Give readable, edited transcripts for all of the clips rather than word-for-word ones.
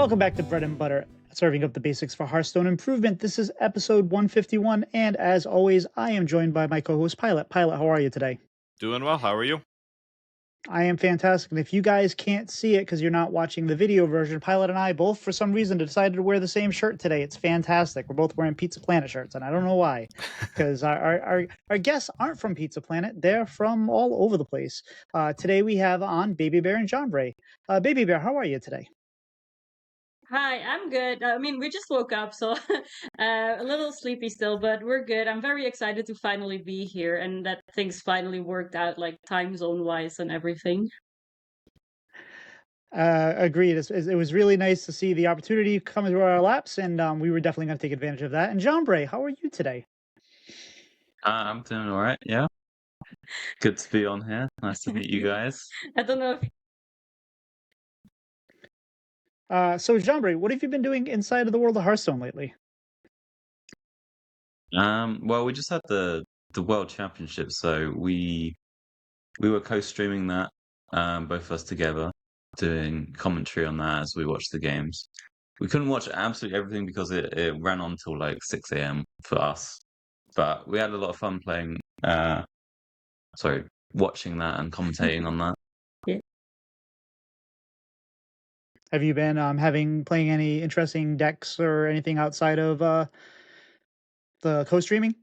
Welcome back to Bread and Butter, serving up the basics for Hearthstone Improvement. This is episode 151, and as always, I am joined by my co-host Pylet. Pylet, how are you today? Doing well. How are you? I am fantastic, and if you guys can't see it because you're not watching the video version, Pylet and I both, for some reason, decided to wear the same shirt today. It's fantastic. We're both wearing Pizza Planet shirts, and I don't know why, because our guests aren't from Pizza Planet. They're from all over the place. Today we have on BabyBear and Jambre. BabyBear, how are you today? Hi, I'm good. I mean, we just woke up, so a little sleepy still, but we're good. I'm very excited to finally be here and that things finally worked out, like time zone wise and everything. Agreed. It was really nice to see the opportunity come into our laps, and we were definitely going to take advantage of that. And Jambre, how are you today? I'm doing all right. Yeah, good to be on here. Nice to meet you guys. I don't know if So Jambre, what have you been doing inside of the world of Hearthstone lately? Well, we just had the World Championship, so we were co-streaming that, both of us together, doing commentary on that as we watched the games. We couldn't watch absolutely everything because it ran on till like 6 a.m. for us, but we had a lot of fun playing. Watching that and commentating on that. Have you been playing any interesting decks or anything outside of the co-streaming?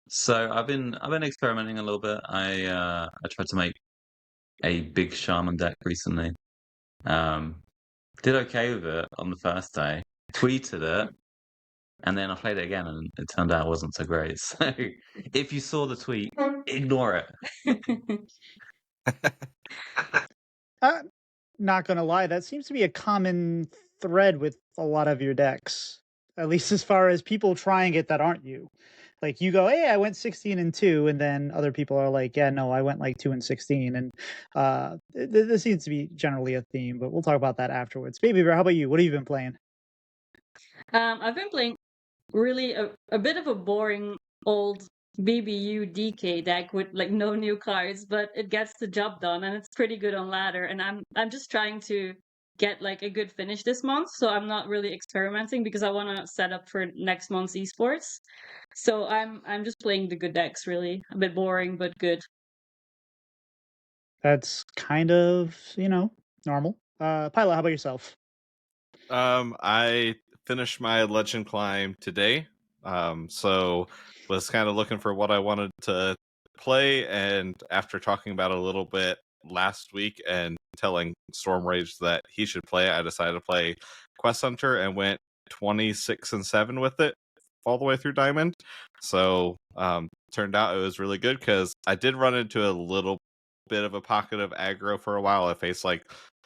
So I've been experimenting a little bit. I tried to make a big shaman deck recently. Did okay with it on the first day. Tweeted it, and then I played it again, and it turned out it wasn't so great. So if you saw the tweet, ignore it. Not gonna lie, that seems to be a common thread with a lot of your decks, at least as far as people trying it that aren't you. Like you go, hey, I went 16-2, and then other people are like, yeah, no, I went like 2-16, and this seems to be generally a theme. But we'll talk about that afterwards. BabyBear, how about you? What have you been playing? I've been playing really a bit of a boring old BBU DK deck with like no new cards, but it gets the job done and it's pretty good on ladder. And I'm just trying to get like a good finish this month, so I'm not really experimenting because I want to set up for next month's esports. So I'm just playing the good decks, really. A bit boring but good. That's kind of normal. Pyla, how about yourself? I finished my legend climb today, so was kind of looking for what I wanted to play, and after talking about it a little bit last week and telling Storm Rage that he should play it, I decided to play Quest Hunter and went 26-7 with it all the way through Diamond. So turned out it was really good because I did run into a little bit of a pocket of aggro for a while. I faced like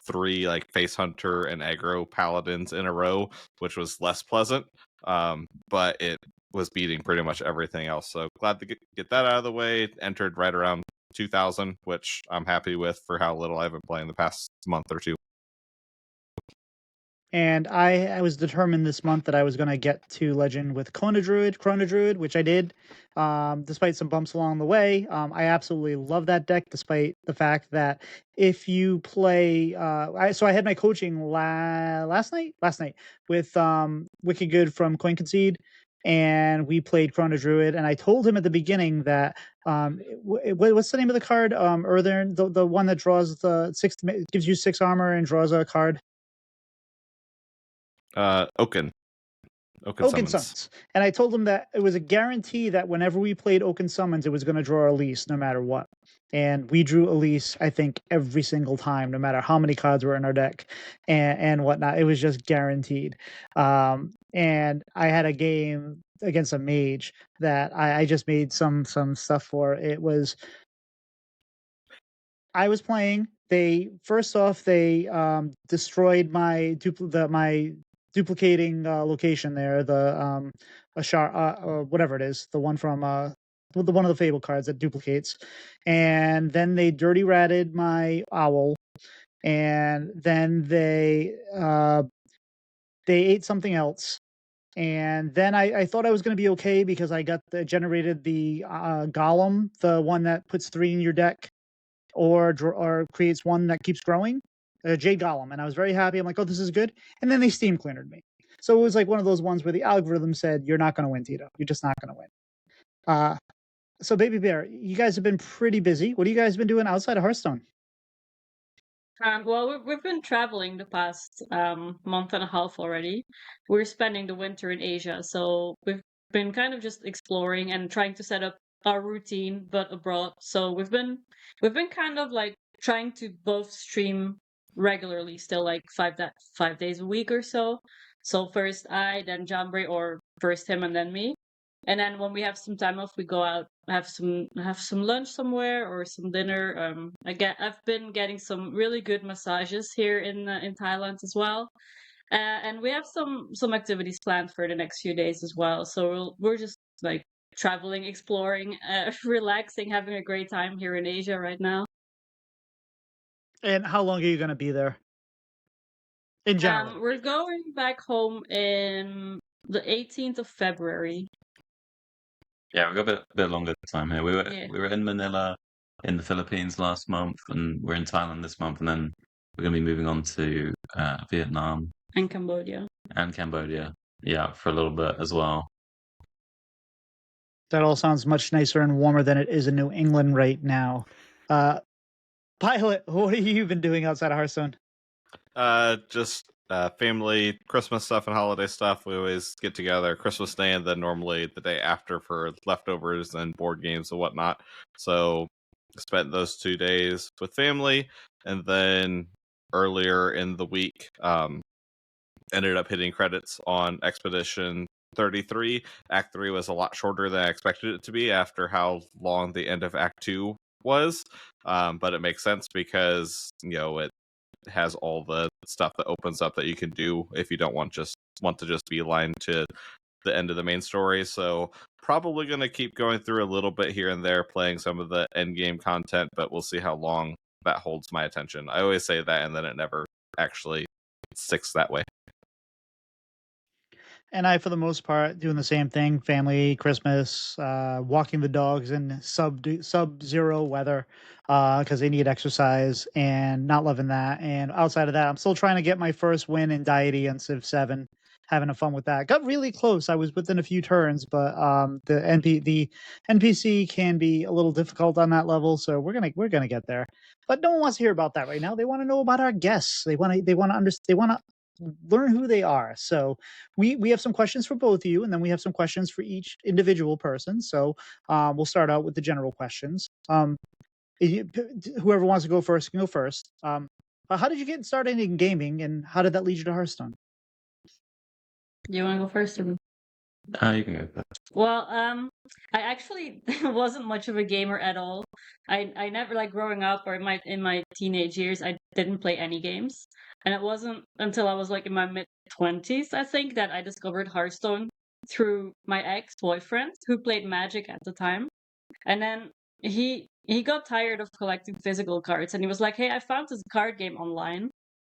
3 like Face Hunter and aggro paladins in a row, which was less pleasant, but it was beating pretty much everything else. So glad to get that out of the way. Entered right around 2,000, which I'm happy with for how little I've been playing the past month or two. And I was determined this month that I was going to get to Legend with Chrono Druid, which I did, despite some bumps along the way. I absolutely love that deck, despite the fact that if you play... I had my coaching last night with Wicked Good from Coin Concede, and we played Chrono Druid, and I told him at the beginning that what's the name of the card? The one that draws gives you 6 armor and draws a card. Oaken Summons. And I told him that it was a guarantee that whenever we played Oaken Summons, it was going to draw Elise no matter what. And we drew Elise, I think, every single time, no matter how many cards were in our deck and whatnot. It was just guaranteed. And I had a game against a mage that I just made some stuff for. I was playing. They destroyed my duplicating location there, the Ashar, whatever it is, the one from one of the Fable cards that duplicates, and then they dirty ratted my owl, and then they ate something else, and then I thought I was going to be okay because I generated the golem, the one that puts 3 in your deck, or creates one that keeps growing. Jade Golem, and I was very happy. I'm like, oh, this is good. And then they Steam cleared me. So it was like one of those ones where the algorithm said, you're not going to win, Tito. You're just not going to win. So Baby Bear, you guys have been pretty busy. What have you guys been doing outside of Hearthstone? Well, we've been traveling the past month and a half already. We're spending the winter in Asia, so we've been kind of just exploring and trying to set up our routine, but abroad. So we've been kind of like trying to both stream regularly, still like 5 days a week or so. So first I, then Jambre, or first him and then me. And then when we have some time off, we go out, have some lunch somewhere or some dinner. I've been getting some really good massages here in Thailand as well, and we have some activities planned for the next few days as well. So we're just like traveling, exploring, relaxing, having a great time here in Asia right now. And how long are you going to be there? In general. We're going back home in the 18th of February. Yeah, we've got a bit longer time here. We Yeah. were in Manila in the Philippines last month, and we're in Thailand this month, and then we're going to be moving on to Vietnam And Cambodia. and Cambodia. Yeah, for a little bit as well. That all sounds much nicer and warmer than it is in New England right now. Pylet, what have you been doing outside of Hearthstone? Just family Christmas stuff and holiday stuff. We always get together Christmas Day and then normally the day after for leftovers and board games and whatnot. So spent those 2 days with family, and then earlier in the week, ended up hitting credits on Expedition 33. Act 3 was a lot shorter than I expected it to be after how long the end of Act 2 was. But it makes sense because, it has all the stuff that opens up that you can do if you don't want to just beeline to the end of the main story. So probably going to keep going through a little bit here and there, playing some of the end game content, but we'll see how long that holds my attention. I always say that, and then it never actually sticks that way. And I, for the most part, doing the same thing: family, Christmas, walking the dogs in sub-zero weather because they need exercise, and not loving that. And outside of that, I'm still trying to get my first win in Deity on Civ 7, having fun with that. Got really close. I was within a few turns, but the NPC can be a little difficult on that level, so we're gonna get there. But no one wants to hear about that right now. They want to know about our guests. They want to understand. They want to learn who they are. So we have some questions for both of you, and then we have some questions for each individual person. So we'll start out with the general questions. Whoever wants to go first can go first. How did you get started in gaming, and how did that lead you to Hearthstone? Do you want to go first? Or... You can go first. Well, I actually wasn't much of a gamer at all. I never, like, growing up or in my teenage years, I didn't play any games. And it wasn't until I was like in my mid-20s, I think, that I discovered Hearthstone through my ex-boyfriend who played Magic at the time. And then he got tired of collecting physical cards, and he was like, "Hey, I found this card game online.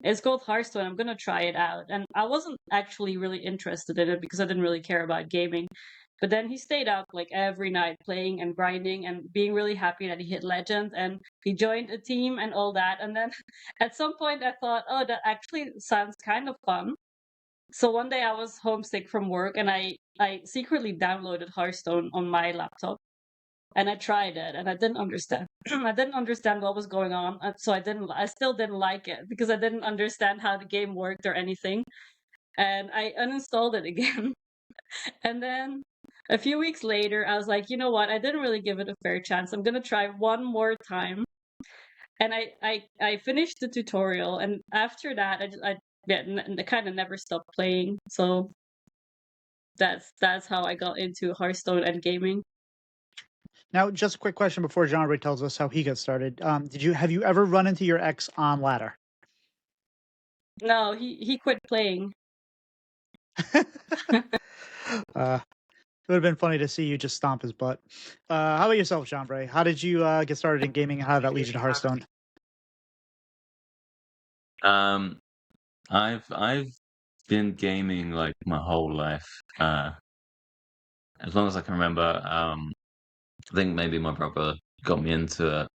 It's called Hearthstone. I'm gonna try it out." And I wasn't actually really interested in it because I didn't really care about gaming. But then he stayed up like every night playing and grinding and being really happy that he hit legend, and he joined a team and all that. And then at some point I thought, oh, that actually sounds kind of fun. So one day I was homesick from work, and I secretly downloaded Hearthstone on my laptop. And I tried it, and I didn't understand. I didn't understand what was going on, and so I still didn't like it because I didn't understand how the game worked or anything. And I uninstalled it again. And then a few weeks later, I was like, you know what? I didn't really give it a fair chance. I'm gonna try one more time. And I finished the tutorial, and after that, I kind of never stopped playing. So that's how I got into Hearthstone and gaming. Now, just a quick question before Jambre tells us how he got started. Have you ever run into your ex on ladder? No, he quit playing. It would have been funny to see you just stomp his butt. How about yourself, Jambre? How did you get started in gaming, and how did that lead you to Hearthstone? I've been gaming like my whole life. As long as I can remember. I think maybe my brother got me into it,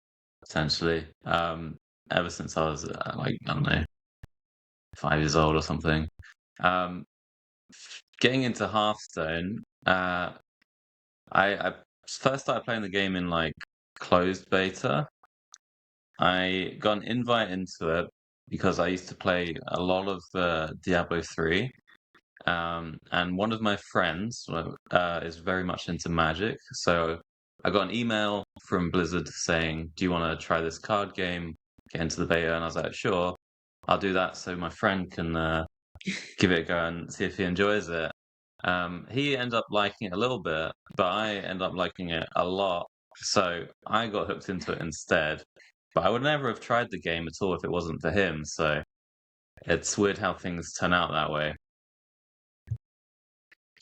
essentially. Ever since I was like, I don't know, 5 years old or something. Getting into Hearthstone, I first started playing the game in like closed beta. I got an invite into it because I used to play a lot of Diablo 3. And one of my friends is very much into Magic. So I got an email from Blizzard saying, "Do you want to try this card game? Get into the beta?" And I was like, "Sure, I'll do that so my friend can give it a go and see if he enjoys it." He ended up liking it a little bit, but I ended up liking it a lot. So I got hooked into it instead. But I would never have tried the game at all if it wasn't for him. So it's weird how things turn out that way.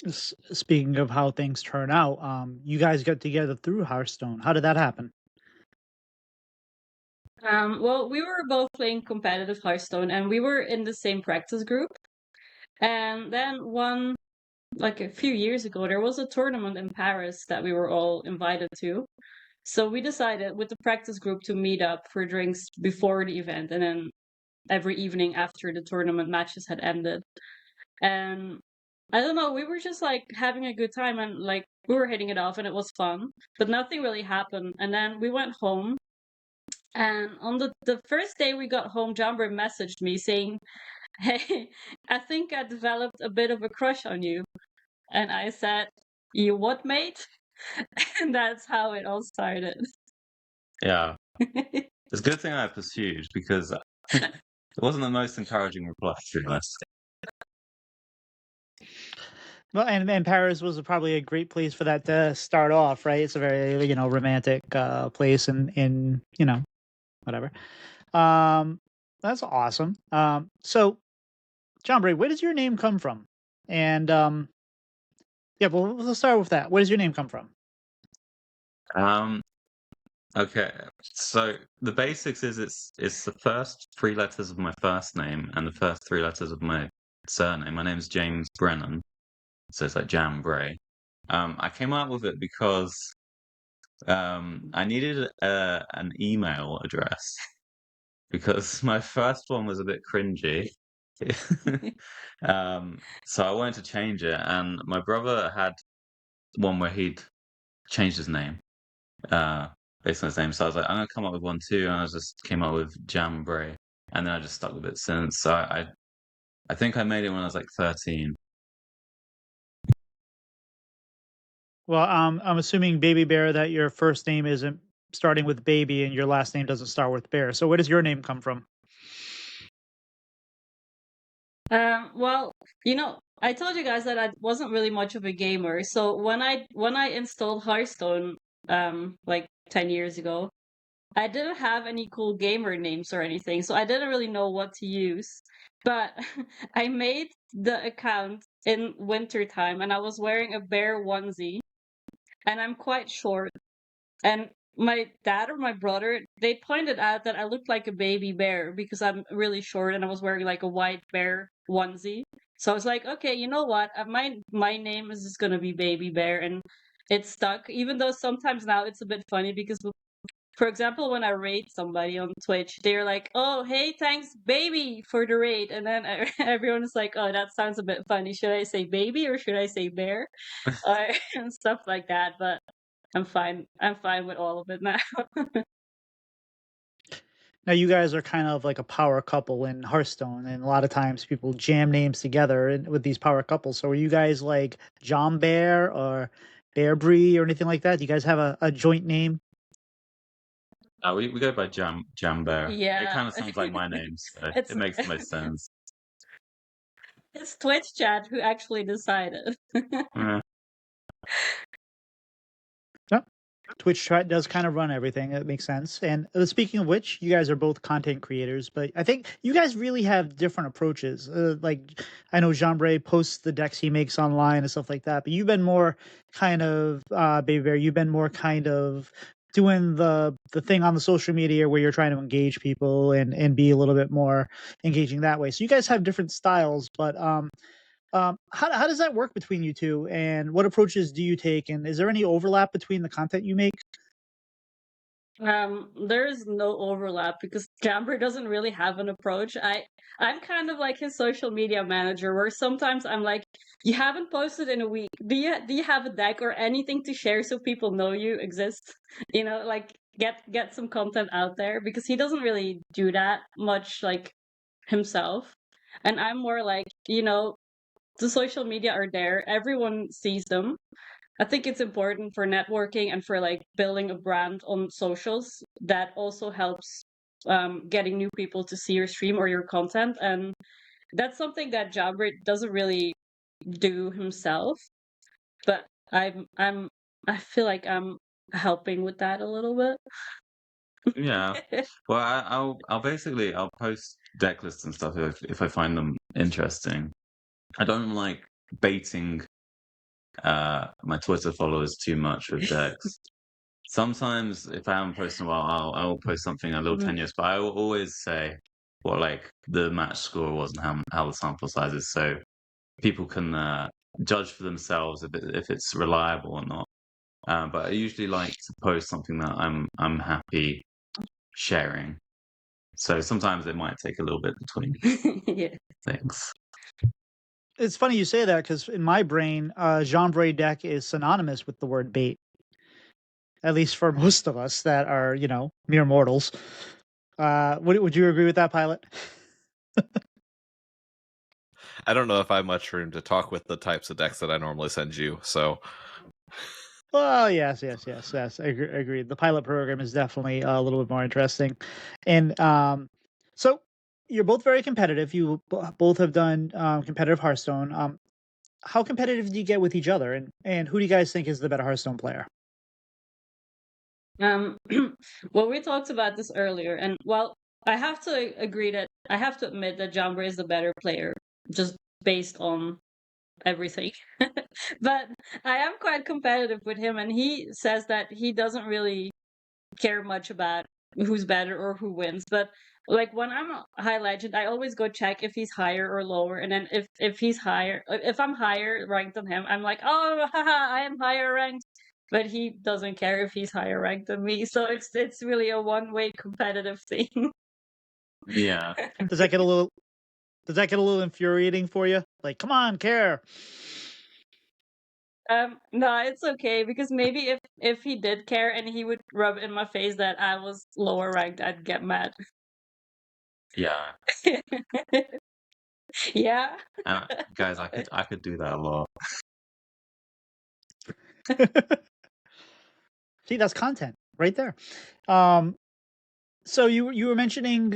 Speaking of how things turn out, you guys got together through Hearthstone. How did that happen? Well, we were both playing competitive Hearthstone, and we were in the same practice group. And then like a few years ago, there was a tournament in Paris that we were all invited to. So we decided with the practice group to meet up for drinks before the event, and then every evening after the tournament matches had ended. And I don't know, we were just like having a good time, and like we were hitting it off, and it was fun, but nothing really happened. And then we went home, and on the first day we got home, Jambre messaged me saying, "Hey, I think I developed a bit of a crush on you." And I said, "You what, mate?" And that's how it all started. Yeah. It's a good thing I pursued because it wasn't the most encouraging reply, to be honest. Well, and Paris was probably a great place for that to start off, right? It's a very romantic place, in whatever. That's awesome. So, Jambre, where does your name come from? And yeah, well, let's start with that. Where does your name come from? Okay, so the basics is it's the first 3 letters of my first name and the first 3 letters of my surname. My name's James Brennan, so it's like Jambre. I came up with it because I needed an email address because my first one was a bit cringy. So I wanted to change it, and my brother had one where he'd changed his name based on his name. So I was like, I'm gonna come up with one too, and I just came up with Jambre, and then I just stuck with it since. So I think I made it when I was like 13. Well, I'm assuming BabyBear that your first name isn't starting with baby and your last name doesn't start with bear. So where does your name come from? Well, I told you guys that I wasn't really much of a gamer. So when I installed Hearthstone, like 10 years ago, I didn't have any cool gamer names or anything, so I didn't really know what to use. But I made the account in wintertime, and I was wearing a bear onesie, and I'm quite short. And my dad or my brother, they pointed out that I looked like a baby bear because I'm really short and I was wearing like a white bear onesie. So I was like, okay, you know what? My name is just gonna be Baby Bear, and it stuck. Even though sometimes now it's a bit funny because, for example, when I raid somebody on Twitch, they're like, "Oh, hey, thanks, baby, for the raid," and then everyone is like, "Oh, that sounds a bit funny. Should I say baby or should I say bear?" And stuff like that. But I'm fine. I'm fine with all of it now. Now, you guys are kind of like a power couple in Hearthstone, and a lot of times people jam names together with these power couples. So, are you guys like JamBear or BearBree or anything like that? Do you guys have a joint name? We go by JamBear. It Yeah. kind of sounds like my name, so It's it makes the most sense. it's Twitch chat who actually decided. Yeah. Twitch chat does kind of run everything. It makes sense. And speaking of which, you guys are both content creators, but I think you guys really have different approaches. Like, I know Jambre posts the decks he makes online and stuff like that, but you've been more kind of Baby Bear. You've been more kind of doing the thing on the social media where you're trying to engage people and be a little bit more engaging that way. So you guys have different styles, but how does that work between you two, and what approaches do you take? And is there any overlap between the content you make? There's no overlap because Jambre doesn't really have an approach. I'm kind of like his social media manager, where sometimes I'm like, you haven't posted in a week. Do you have a deck or anything to share so people know you exist? Like get some content out there, because he doesn't really do that much like himself. And I'm more like, the social media are there, everyone sees them. I think it's important for networking and for like building a brand on socials. That also helps getting new people to see your stream or your content, and that's something that Jambre doesn't really do himself. But I feel like I'm helping with that a little Yeah. bit. Well, I'll post deck lists and stuff if I find them interesting. I don't like baiting my Twitter followers too much with decks. Sometimes if I haven't posted in a while, I will post something a little Mhm. tenuous, but I will always say what like the match score was and how the sample size is, so people can judge for themselves if it's reliable or not. But I usually like to post something that I'm happy sharing. So sometimes it might take a little bit between Yeah. things. It's funny you say that because in my brain, Jambre deck is synonymous with the word bait. At least for most of us that are, mere mortals. Would you agree with that, Pylet? I don't know if I have much room to talk with the types of decks that I normally send you. So Well, yes. Agreed. The pilot program is definitely a little bit more interesting, and so you're both very competitive. You both have done competitive Hearthstone. How competitive do you get with each other, and who do you guys think is the better Hearthstone player? Um, well, we talked about this earlier, and well, I have to admit that Jambre is the better player, just based on everything. But I am quite competitive with him, and he says that he doesn't really care much about who's better or who wins. But like when I'm a high legend, I always go check if he's higher or lower, and then if he's higher, if I'm higher ranked than him, I'm like, oh, haha, I am higher ranked. But he doesn't care if he's higher ranked than me, so it's really a one-way competitive thing. Yeah. Does that get a little infuriating for you? Like, come on, care. No, it's okay, because maybe if he did care and he would rub in my face that I was lower ranked, I'd get mad. Yeah. Yeah. Guys, I could do that a lot. See, that's content right there. So you were mentioning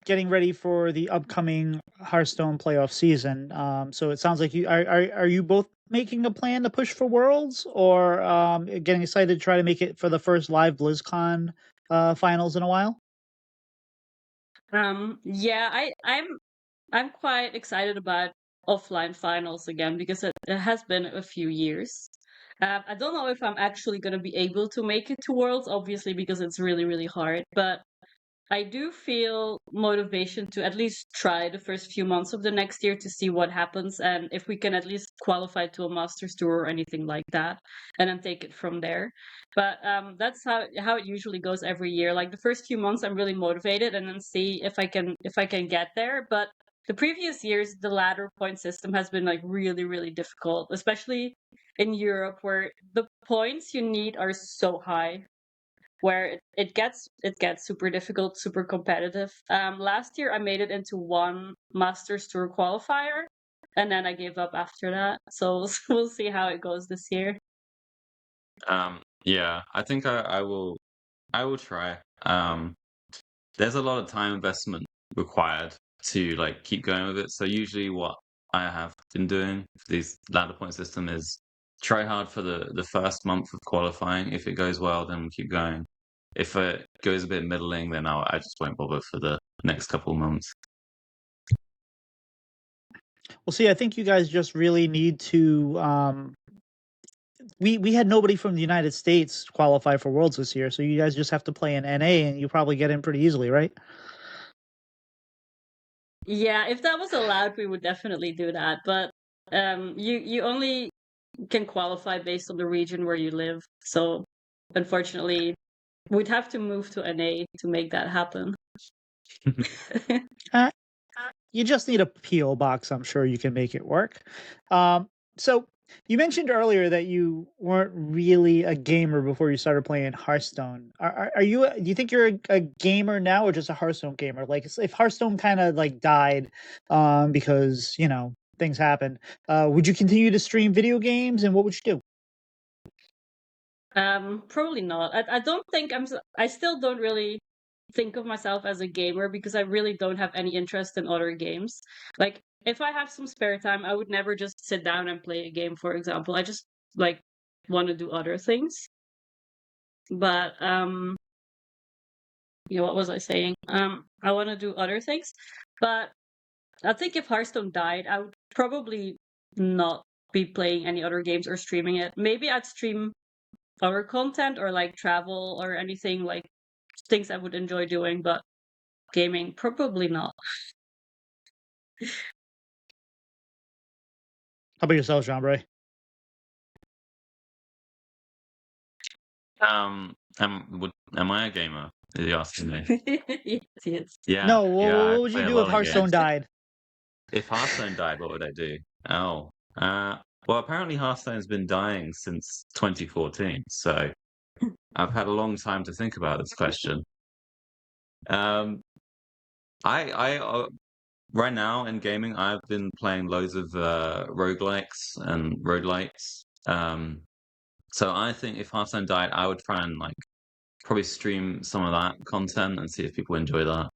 getting ready for the upcoming Hearthstone playoff season. So it sounds like are you both making a plan to push for Worlds, or getting excited to try to make it for the first live BlizzCon finals in a while? Yeah, I'm quite excited about offline finals again, because it has been a few years. I don't know if I'm actually going to be able to make it to Worlds, obviously, because it's really, really hard. But I do feel motivation to at least try the first few months of the next year to see what happens, and if we can at least qualify to a Masters Tour or anything like that, and then take it from there. But that's how it usually goes every year. Like the first few months, I'm really motivated, and then see if I can get there. But the previous years, the ladder point system has been like really, really difficult, especially in Europe, where the points you need are so high, where it gets super difficult, super competitive. Last year I made it into one Masters Tour qualifier, and then I gave up after that. So we'll see how it goes this year. Yeah, I think I will try. There's a lot of time investment required to like keep going with it. So usually what I have been doing for these ladder point system is try hard for the first month of qualifying. If it goes well, then we keep going. If it goes a bit middling, then I just won't bother for the next couple of months. Well, see, I think you guys just really need to. We had nobody from the United States qualify for Worlds this year, so you guys just have to play in NA, and you probably get in pretty easily, right? Yeah, if that was allowed, we would definitely do that. But you only can qualify based on the region where you live. So unfortunately, we'd have to move to NA to make that happen. You just need a PO box. I'm sure you can make it work. So you mentioned earlier that you weren't really a gamer before you started playing Hearthstone. Are you? Do you think you're a gamer now, or just a Hearthstone gamer? Like, if Hearthstone kind of like died, because things happen, would you continue to stream video games, and what would you do? Probably not. I don't think I still don't really think of myself as a gamer because I really don't have any interest in other games. Like, if I have some spare time, I would never just sit down and play a game, for example. I just like want to do other things. But what was I saying? I want to do other things. But I think if Hearthstone died, I would probably not be playing any other games or streaming it. Maybe I'd stream other content or like travel or anything, like things I would enjoy doing, but gaming, probably not. How about yourself, Jambre? Am I a gamer? Is he asking me? Yes. Yeah. No, I what would play you a do lot if of Hearthstone games. died? If Hearthstone died, what would I do? Oh, well, apparently Hearthstone's been dying since 2014, so I've had a long time to think about this question. Um, I right now in gaming, I've been playing loads of roguelikes and roguelites. So I think if Hearthstone died, I would try and like probably stream some of that content and see if people enjoy that.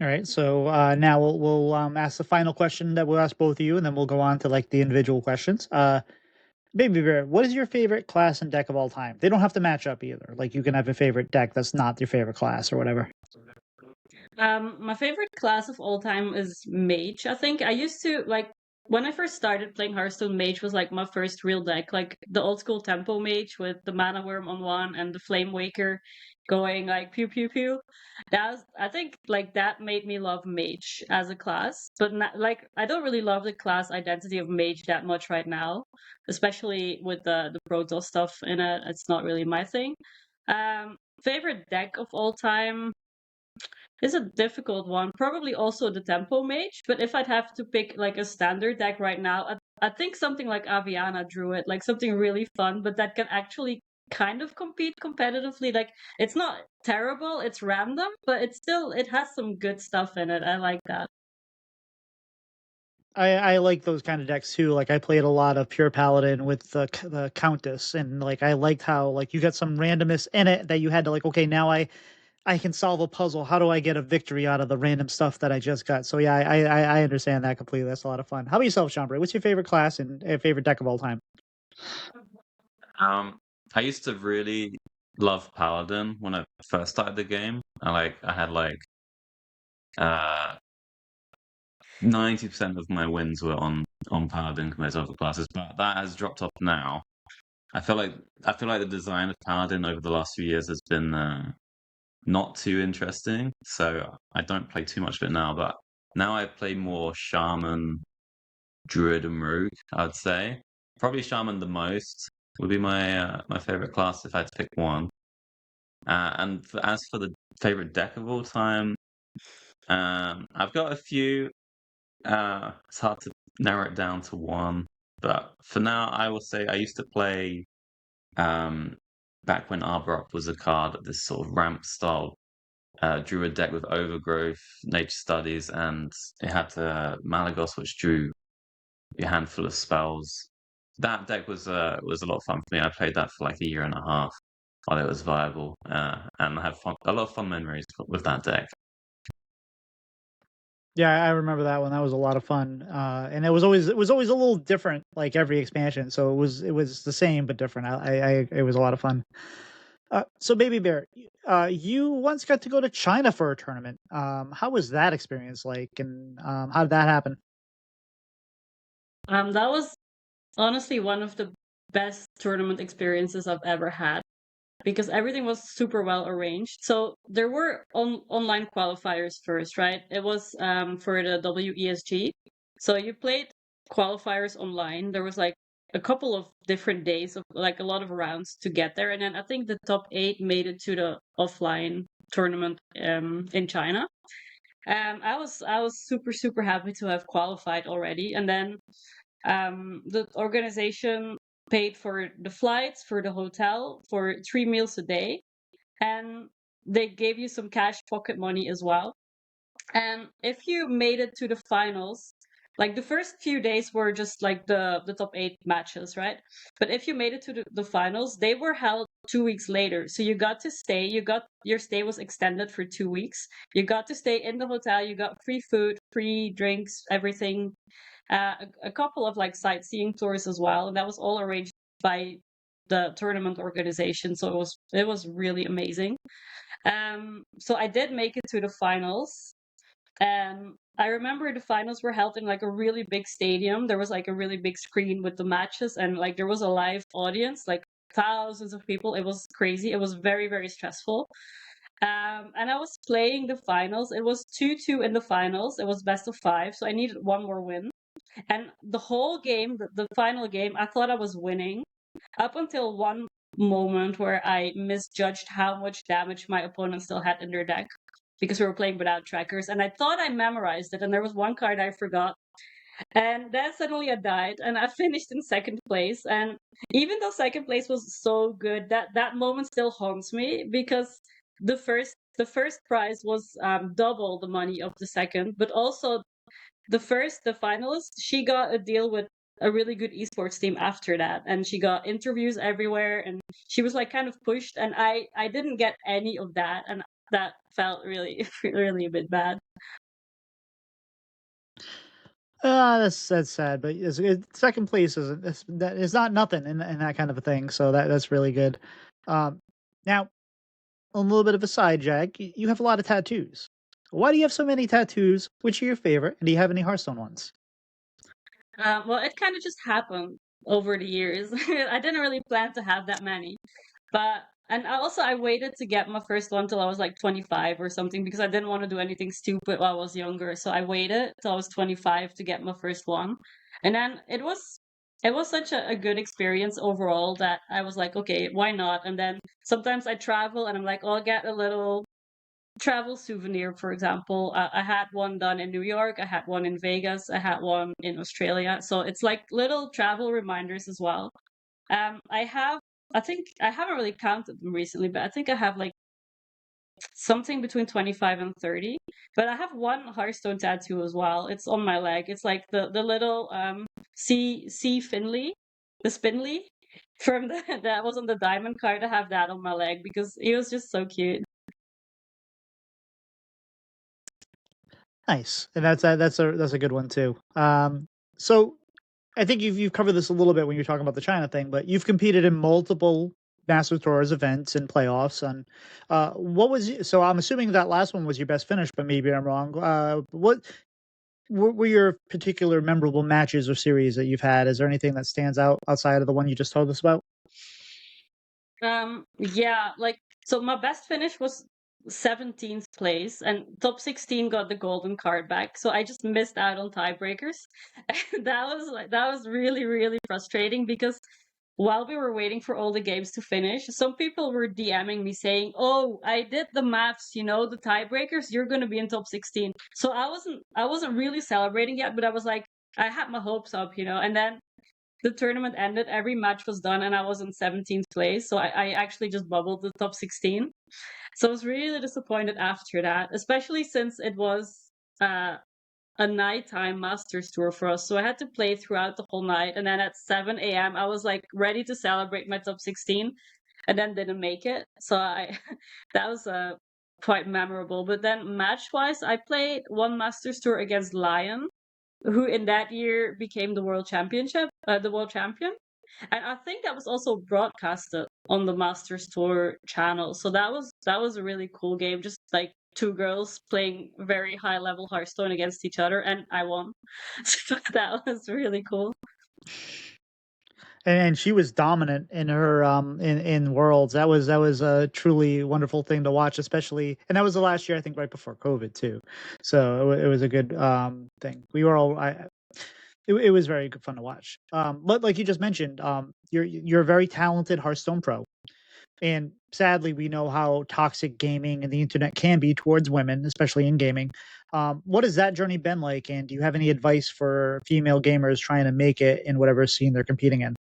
All right, so now we'll ask the final question that we'll ask both of you, and then we'll go on to like the individual questions. Baby Bear, what is your favorite class and deck of all time? They don't have to match up either. Like, you can have a favorite deck that's not your favorite class or whatever. My favorite class of all time is Mage. I think I used to like when I first started playing Hearthstone. Mage was like my first real deck, like the old school tempo Mage with the Mana Worm on one and the Flame Waker going like pew pew pew. I think like that made me love Mage as a class, but not, like I don't really love the class identity of Mage that much right now, especially with the Protoss stuff in it. It's not really my thing. Favorite deck of all time is a difficult one. Probably also the Tempo Mage, but if I'd have to pick like a standard deck right now, I think something like Aviana Druid, like something really fun, but that can actually kind of compete competitively. Like it's not terrible, it's random, but it has some good stuff in it. I like that. I like those kind of decks too. Like, I played a lot of Pure Paladin with the Countess, and like I liked how like you got some randomness in it that you had to like, okay, now I can solve a puzzle. How do I get a victory out of the random stuff that I just got? So yeah, I understand that completely. That's a lot of fun. How about yourself, Jambre? What's your favorite class and favorite deck of all time? I used to really love Paladin when I first started the game. I had like 90% of my wins were on Paladin compared to other classes, but that has dropped off now. I feel like the design of Paladin over the last few years has been not too interesting, so I don't play too much of it now. But now I play more Shaman, Druid, and Rogue. I'd say probably Shaman the most would be my favorite class if I had to pick one. As for the favorite deck of all time, I've got a few. It's hard to narrow it down to one, but for now, I will say I used to play back when Arbor Up was a card, this sort of ramp style Druid deck with Overgrowth, Nature Studies, and it had Malagos, which drew a handful of spells. That deck was a lot of fun for me. I played that for like a year and a half while it was viable, and I had a lot of fun memories with that deck. Yeah, I remember that one. That was a lot of fun, and it was always a little different, like every expansion. So it was the same but different. It was a lot of fun. So Baby Bear, you once got to go to China for a tournament. How was that experience like, and how did that happen? That was honestly one of the best tournament experiences I've ever had because everything was super well arranged. So there were online qualifiers first, right? It was for the WESG. So you played qualifiers online. There was like a couple of different days of like a lot of rounds to get there, and then I think the top 8 made it to the offline tournament in China. I was super happy to have qualified already, and then the organization paid for the flights, for the hotel, for 3 meals a day, and they gave you some cash pocket money as well. And if you made it to the finals, like the first few days were just like the top 8 matches, right? But if you made it to the finals, they were held 2 weeks later. So you got to stay, your stay was extended for 2 weeks. You got to stay in the hotel, you got free food, free drinks, everything. A couple of like sightseeing tours as well, and that was all arranged by the tournament organization. So it was really amazing. So I did make it to the finals. I remember the finals were held in like a really big stadium. There was like a really big screen with the matches, and like there was a live audience, like thousands of people. It was crazy. It was very stressful. And I was playing the finals. It was 2-2 in the finals. It was best of 5, so I needed one more win. And the whole game, the final game, I thought I was winning up until one moment where I misjudged how much damage my opponent still had in their deck, because we were playing without trackers, and I thought I memorized it, and there was one card I forgot. And then suddenly I died, and I finished in second place. And even though second place was so good, that moment still haunts me, because the first prize was double the money of the second, but also the finalist, she got a deal with a really good esports team after that, and she got interviews everywhere, and she was like kind of pushed, and I didn't get any of that, and that felt really really a bit bad. That's sad, but second place is not nothing in that kind of a thing. So that's really good. Now, a little bit of a side, Jag. You have a lot of tattoos. Why do you have so many tattoos? Which are your favorite? And do you have any Hearthstone ones? Well, it kind of just happened over the years. I didn't really plan to have that many, but and I waited to get my first one till I was like 25 or something, because I didn't want to do anything stupid while I was younger. So I waited till I was 25 to get my first one, and then it was such a good experience overall that I was like, okay, why not? And then sometimes I travel and I'm like, oh, I'll get a little travel souvenir, for example. I had one done in New York, I had one in Vegas, I had one in Australia. So it's like little travel reminders as well. I think I haven't really counted them recently, but I think I have like something between 25 and 30. But I have one Hearthstone tattoo as well. It's on my leg. It's like the little C Finley, the Spinley from that was on the diamond card. I have that on my leg because he was just so cute. Nice, and that's a good one too. So I think you've covered this a little bit when you're talking about the China thing, but you've competed in multiple Master Tours events and playoffs. And what was so? I'm assuming that last one was your best finish, but maybe I'm wrong. What were your particular memorable matches or series that you've had? Is there anything that stands out outside of the one you just told us about? Yeah, like so my best finish was 17th place, and top 16 got the golden card back. So I just missed out on tiebreakers. And that was really frustrating, because while we were waiting for all the games to finish, some people were DMing me saying, "Oh, I did the maths, the tiebreakers, you're going to be in top 16." So I wasn't really celebrating yet, but I was like, I had my hopes up, and then the tournament ended, every match was done, and I was in 17th place. So I actually just bubbled the top 16. So I was really disappointed after that, especially since it was a nighttime Masters tour for us. So I had to play throughout the whole night. And then at 7 a.m., I was like ready to celebrate my top 16, and then didn't make it. So that was quite memorable. But then match-wise, I played one Masters tour against Lion, who in that year became the world champion. And I think that was also broadcasted on the Masters Tour channel. So that was a really cool game. Just like two girls playing very high level Hearthstone against each other, and I won. So that was really cool. And she was dominant in her in Worlds. That was a truly wonderful thing to watch, especially, and that was the last year, I think, right before COVID too. So it was a good thing. We were all It was very good fun to watch. But like you just mentioned, you're a very talented Hearthstone pro, and sadly, we know how toxic gaming and the internet can be towards women, especially in gaming. What has that journey been like? And do you have any advice for female gamers trying to make it in whatever scene they're competing in?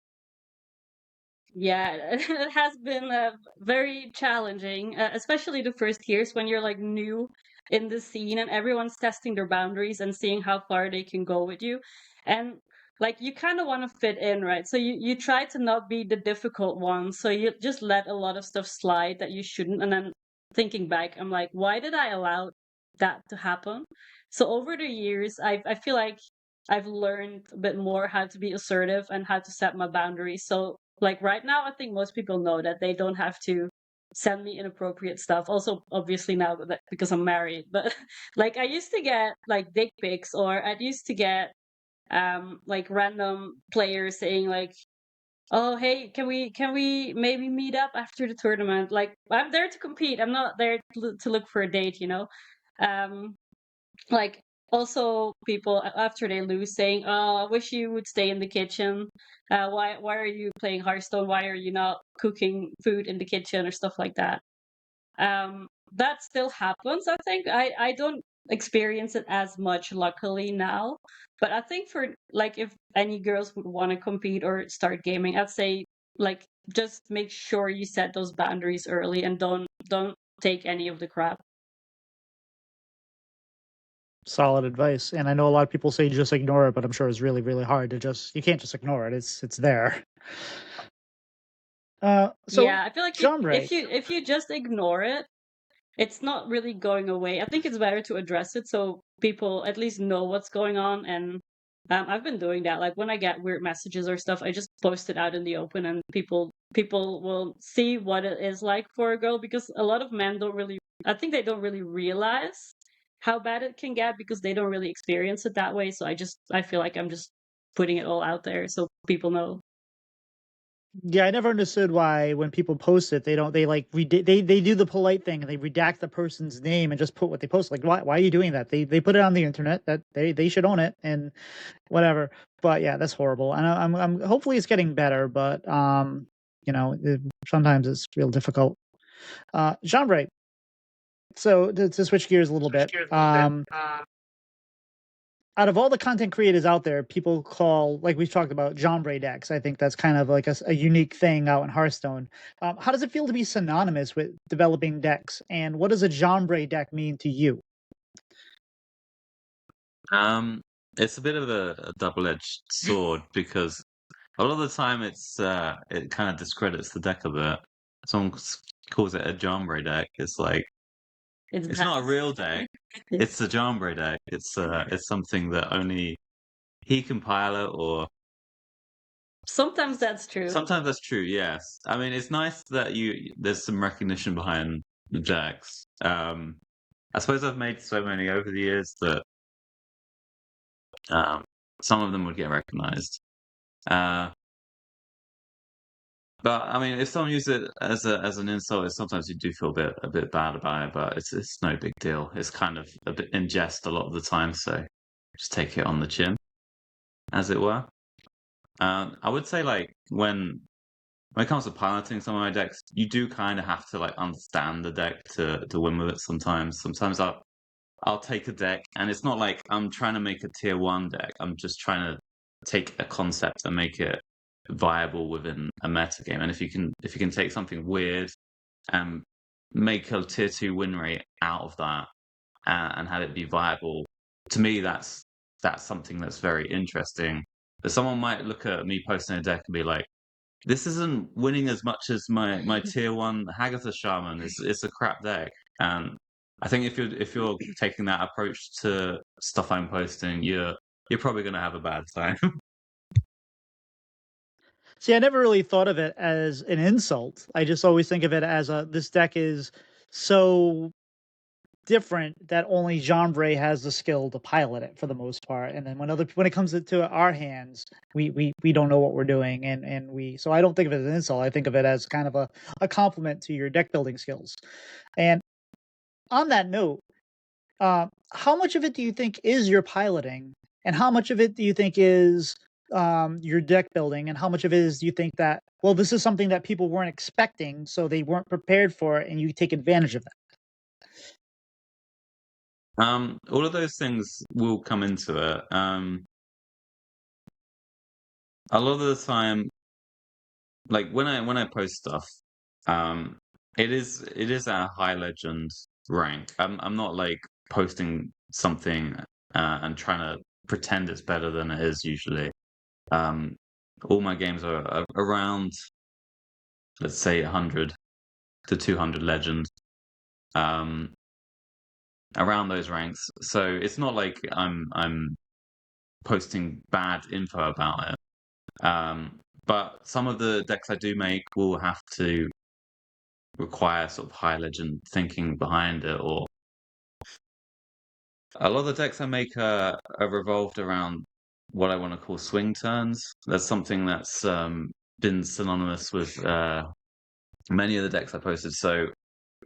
Yeah, it has been very challenging, especially the first years when you're like new in the scene and everyone's testing their boundaries and seeing how far they can go with you. And like you kind of want to fit in, right? So you try to not be the difficult one. So you just let a lot of stuff slide that you shouldn't. And then thinking back, I'm like, why did I allow that to happen? So over the years, I feel like I've learned a bit more how to be assertive and how to set my boundaries. So like right now, I think most people know that they don't have to send me inappropriate stuff. Also, obviously now that because I'm married, but like I used to get like dick pics, or I used to get like random players saying like, "Oh, hey, can we maybe meet up after the tournament?" Like I'm there to compete. I'm not there to look for a date, you know. Um, like also people after they lose saying, "Oh, I wish you would stay in the kitchen. Why are you playing Hearthstone? Why are you not cooking food in the kitchen or stuff like that?" That still happens. I think I don't experience it as much luckily now, but I think for like if any girls would want to compete or start gaming, I'd say like just make sure you set those boundaries early and don't take any of the crap. Solid advice. And I know a lot of people say just ignore it, but I'm sure it's really, really hard to just you can't just ignore it. It's there. So Yeah, I feel like genre. if you just ignore it, it's not really going away. I think it's better to address it so people at least know what's going on. And I've been doing that. Like when I get weird messages or stuff, I just post it out in the open, and people will see what it is like for a girl. Because a lot of men don't really, I think they don't really realize how bad it can get because they don't really experience it that way. So I feel like I'm just putting it all out there so people know. Yeah, I never understood why when people post it, they don't they like they do the polite thing and they redact the person's name and just put what they post. Like why are you doing that? They put it on the internet that they should own it and whatever. But yeah, that's horrible. And I'm hopefully it's getting better, but sometimes it's real difficult. Genre. So to switch gears a little bit, out of all the content creators out there, people call, like we've talked about, Jambre Decks. I think that's kind of like a unique thing out in Hearthstone. How does it feel to be synonymous with developing decks? And what does a Jambre deck mean to you? It's a bit of a double-edged sword because a lot of the time it kind of discredits the deck a bit. Someone calls it a Jambre deck. It's like it's not a real deck. It's a Jambre deck. It's something that only he can pilot, or Sometimes that's true. sometimes that's true. Yes, I mean it's nice that there's some recognition behind the decks. I suppose I've made so many over the years that um, some of them would get recognized. Uh, But I mean, if someone uses it as an insult, sometimes you do feel a bit bad about it. But it's no big deal. It's kind of a bit in jest a lot of the time, so just take it on the chin, as it were. I would say like when it comes to piloting some of my decks, you do kind of have to like understand the deck to win with it. Sometimes I'll take a deck, and it's not like I'm trying to make a tier 1 deck. I'm just trying to take a concept and make it viable within a meta game. And if you can take something weird and make a tier 2 win rate out of that, and have it be viable, to me that's something that's very interesting. But someone might look at me posting a deck and be like, "This isn't winning as much as my tier 1 Hagatha Shaman. It's a crap deck." And I think if you're taking that approach to stuff I'm posting, you're probably going to have a bad time. See, I never really thought of it as an insult. I just always think of it as this deck is so different that only Jambre has the skill to pilot it for the most part. And then when it comes to our hands, we don't know what we're doing, and so I don't think of it as an insult. I think of it as kind of a compliment to your deck building skills. And on that note, how much of it do you think is your piloting, and how much of it do you think is your deck building, and how much of it is do you think that, well, this is something that people weren't expecting, so they weren't prepared for it, and you take advantage of that? All of those things will come into it. A lot of the time, like when I post stuff, it is at a high legend rank. I'm not like posting something and trying to pretend it's better than it is usually. All my games are around, let's say, 100 to 200 legend, around those ranks. So it's not like I'm posting bad info about it. But some of the decks I do make will have to require sort of high legend thinking behind it, or a lot of the decks I make are revolved around what I want to call swing turns. That's something that's been synonymous with many of the decks I posted. So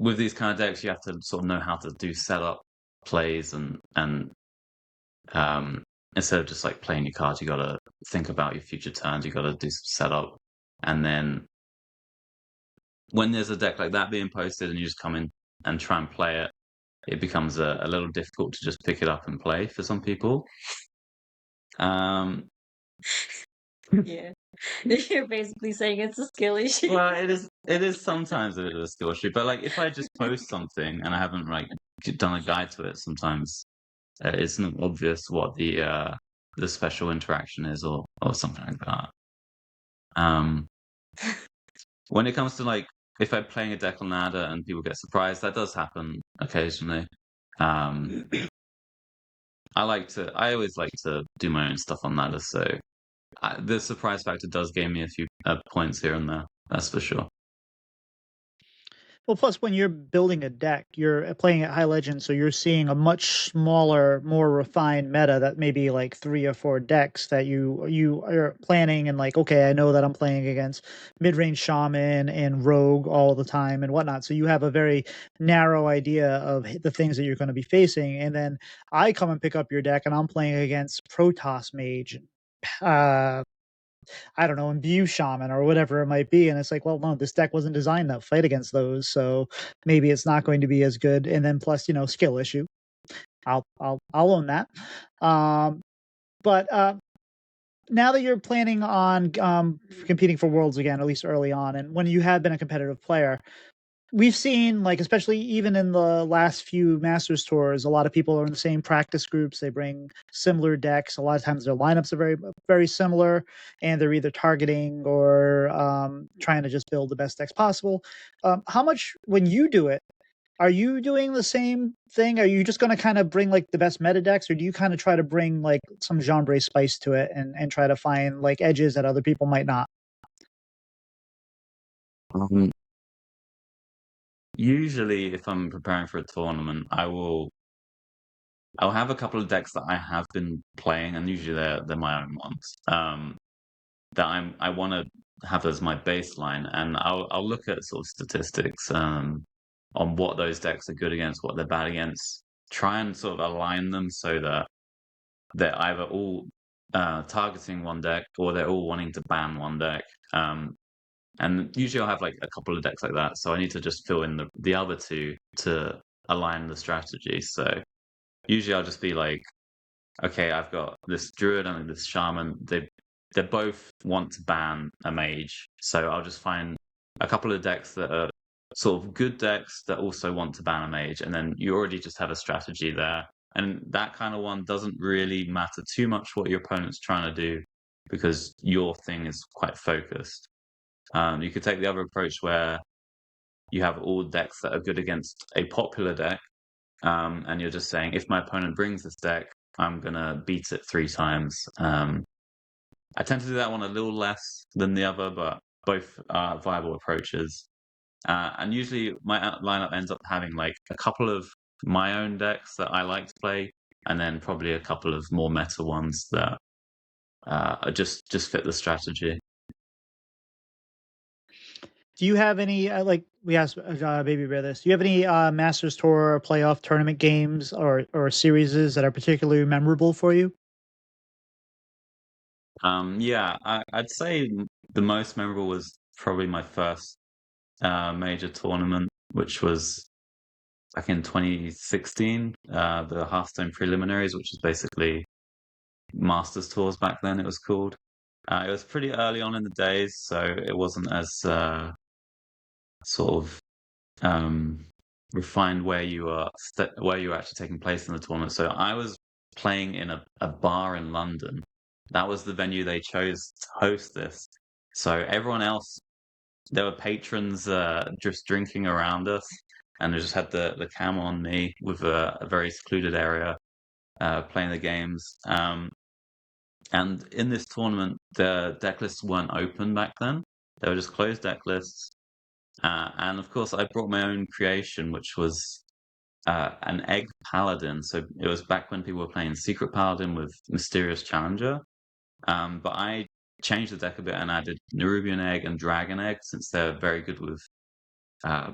with these kind of decks, you have to sort of know how to do setup plays, and instead of just like playing your cards, you got to think about your future turns. You got to do some setup, and then when there's a deck like that being posted, and you just come in and try and play it, it becomes a little difficult to just pick it up and play for some people. Yeah. You're basically saying it's a skill issue. Well, it is sometimes a bit of a skill issue, but like if I just post something and I haven't like done a guide to it, sometimes it's not obvious what the special interaction is, or something like that. When it comes to like if I'm playing a deck on ladder and people get surprised, that does happen occasionally. I always like to do my own stuff on ladder, so the surprise factor does give me a few points here and there. That's for sure. Well, plus when you're building a deck, you're playing at high legend, so you're seeing a much smaller, more refined meta that maybe like 3 or 4 decks that you are planning, and like, okay, I know that I'm playing against mid-range shaman and rogue all the time and whatnot. So you have a very narrow idea of the things that you're going to be facing. And then I come and pick up your deck, and I'm playing against Protoss Mage, I don't know, imbue shaman or whatever it might be. And it's like, well, no, this deck wasn't designed to fight against those, so maybe it's not going to be as good. And then plus, skill issue. I'll own that. But now that you're planning on competing for Worlds again, at least early on, and when you have been a competitive player, we've seen, like, especially even in the last few Masters tours, a lot of people are in the same practice groups. They bring similar decks. A lot of times their lineups are very, very similar, and they're either targeting or trying to just build the best decks possible. How much, when you do it, are you doing the same thing? Are you just going to kind of bring like the best meta decks, or do you kind of try to bring like some Jambre spice to it and try to find like edges that other people might not? Usually, if I'm preparing for a tournament, I'll have a couple of decks that I have been playing, and usually they're my own ones. That I want to have as my baseline, and I'll look at sort of statistics on what those decks are good against, what they're bad against. Try and sort of align them so that they're either all targeting one deck, or they're all wanting to ban one deck. And usually I'll have like a couple of decks like that, so I need to just fill in the other two to align the strategy. So usually I'll just be like, okay, I've got this druid and this shaman. They both want to ban a mage, so I'll just find a couple of decks that are sort of good decks that also want to ban a mage, and then you already just have a strategy there. And that kind of one doesn't really matter too much what your opponent's trying to do, because your thing is quite focused. You could take the other approach where you have all decks that are good against a popular deck, and you're just saying, if my opponent brings this deck, I'm going to beat it 3 times. I tend to do that one a little less than the other, but both are viable approaches. And usually my lineup ends up having like a couple of my own decks that I like to play, and then probably a couple of more meta ones that just fit the strategy. Do you have any, like we asked BabyBear this, do you have any Masters Tour playoff tournament games or series that are particularly memorable for you? Yeah, I'd say the most memorable was probably my first major tournament, which was back in 2016, the Hearthstone Preliminaries, which is basically Masters Tours back then, it was called. It was pretty early on in the days, so it wasn't as sort of refined where you are where you were actually taking place in the tournament. So I was playing in a bar in London. That was the venue they chose to host this. So everyone else, there were patrons just drinking around us, and they just had the cam on me with a very secluded area playing the games. And in this tournament, the deck lists weren't open back then. They were just closed deck lists. And of course, I brought my own creation, which was an egg paladin. So it was back when people were playing Secret Paladin with Mysterious Challenger. But I changed the deck a bit and added Nerubian Egg and Dragon Egg, since they're very good with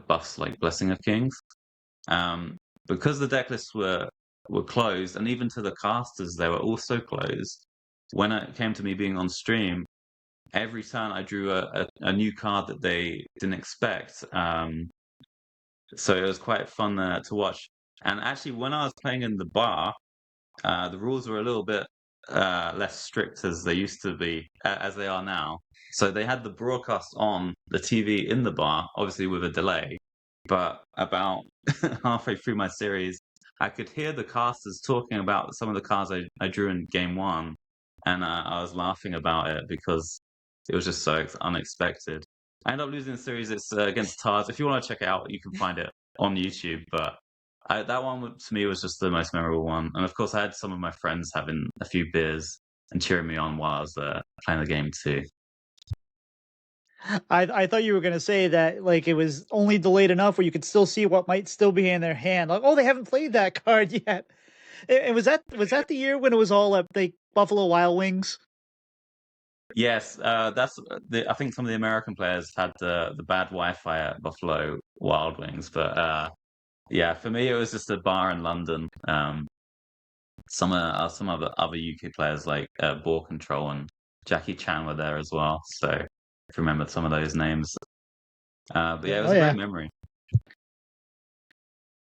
buffs like Blessing of Kings. Because the deck lists were closed, and even to the casters, they were also closed. When it came to me being on stream, every turn I drew a new card that they didn't expect. So it was quite fun to watch. And actually, when I was playing in the bar, the rules were a little bit less strict as they used to be, as they are now. So they had the broadcast on the TV in the bar, obviously with a delay. But about halfway through my series, I could hear the casters talking about some of the cards I drew in game one. And I was laughing about it because it was just so unexpected. I ended up losing the series. It's against Tars. If you want to check it out, you can find it on YouTube. But that one to me was just the most memorable one. And of course, I had some of my friends having a few beers and cheering me on while I was playing the game too. I thought you were going to say that like it was only delayed enough where you could still see what might still be in their hand. Like, oh, they haven't played that card yet. And was that the year when it was all like Buffalo Wild Wings? Yes, that's I think some of the American players had the bad Wi-Fi at Buffalo Wild Wings, but yeah, for me it was just a bar in London. Some other UK players like Ball Control and Jackie Chan were there as well. So if you remember some of those names, but yeah, it was a great memory.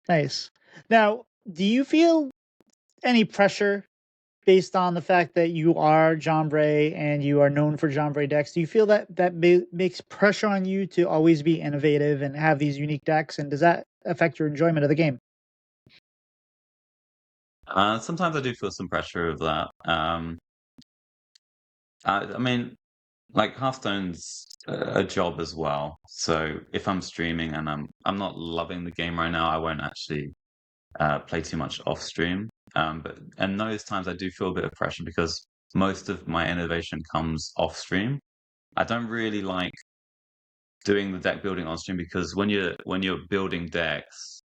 Nice. Now, do you feel any pressure based on the fact that you are Jambre and you are known for Jambre decks? Do you feel that makes pressure on you to always be innovative and have these unique decks? And does that affect your enjoyment of the game? Sometimes I do feel some pressure of that. I mean, like Hearthstone's a job as well. So if I'm streaming and I'm not loving the game right now, I won't actually play too much off stream. But in those times, I do feel a bit of pressure because most of my innovation comes off stream. I don't really like doing the deck building on stream because when you're building decks,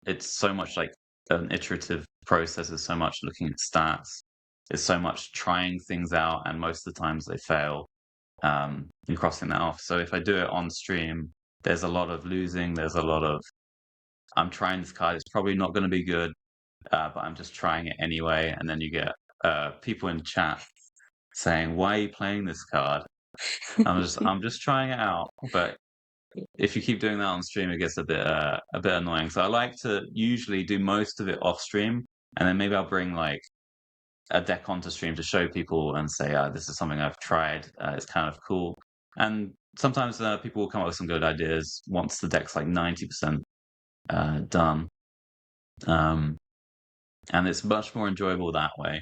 it's so much like an iterative process. It's so much looking at stats. It's so much trying things out, and most of the times they fail. And crossing that off. So if I do it on stream, there's a lot of losing. There's a lot of I'm trying this card. It's probably not going to be good, but I'm just trying it anyway. And then you get people in chat saying, "Why are you playing this card?" I'm just trying it out. But if you keep doing that on stream, it gets a bit annoying. So I like to usually do most of it off stream, and then maybe I'll bring like a deck onto stream to show people and say, "This is something I've tried. It's kind of cool." And sometimes people will come up with some good ideas once the deck's like 90% done. And it's much more enjoyable that way.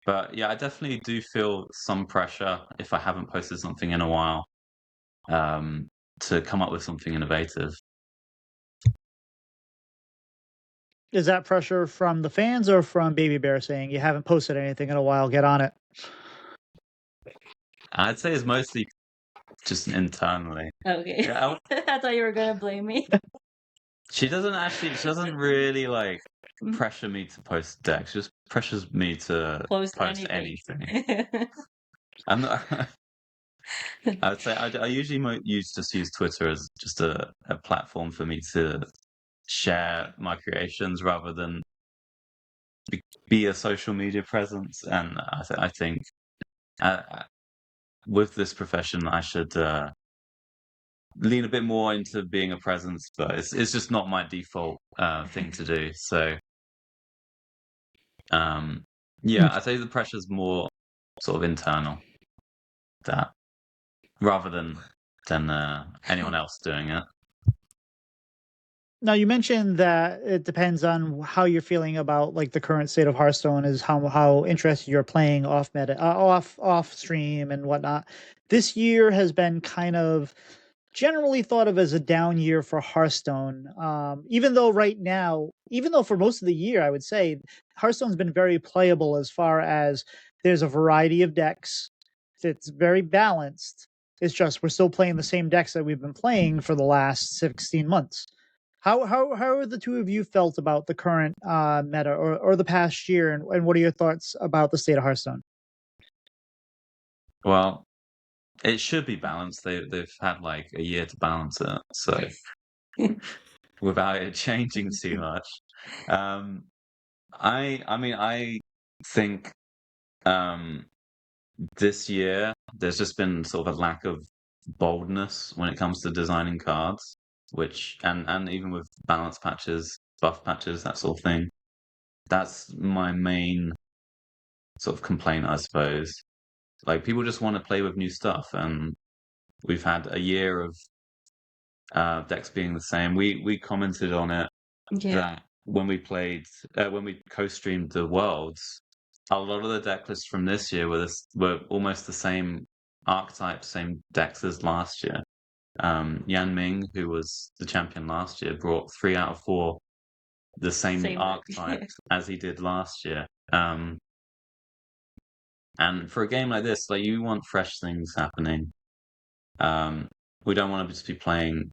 But yeah, I definitely do feel some pressure if I haven't posted something in a while to come up with something innovative. Is that pressure from the fans or from BabyBear saying you haven't posted anything in a while, get on it? I'd say it's mostly just internally. Okay. Yeah, I thought you were gonna blame me. She doesn't really like pressure me to post decks. She just pressures me to post anything. I'm not. I would say I usually just use Twitter as just a platform for me to share my creations rather than be a social media presence. And I think with this profession, I should lean a bit more into being a presence, but it's just not my default thing to do. So, yeah, I think the pressure's more sort of internal, that rather than anyone else doing it. Now you mentioned that it depends on how you're feeling about like the current state of Hearthstone is how interested you're playing off meta, off stream and whatnot. This year has been kind of generally thought of as a down year for Hearthstone. Even though right now, even though for most of the year, I would say Hearthstone's been very playable as far as there's a variety of decks. It's very balanced. It's just we're still playing the same decks that we've been playing for the last 16 months. How are the two of you felt about the current meta or the past year, and what are your thoughts about the state of Hearthstone? Well, it should be balanced. They've had like a year to balance it, so without it changing too much. I mean, I think this year there's just been sort of a lack of boldness when it comes to designing cards, which and even with balance patches, buff patches, that sort of thing. That's my main sort of complaint, I suppose. Like people just want to play with new stuff, and we've had a year of decks being the same. We commented on it that when we played when we co-streamed the Worlds, a lot of the deck lists from this year were almost the same archetype, same decks as last year. Yan Ming, who was the champion last year, brought 3 out of 4 the same archetype as he did last year. And for a game like this, like you want fresh things happening. We don't want to just be playing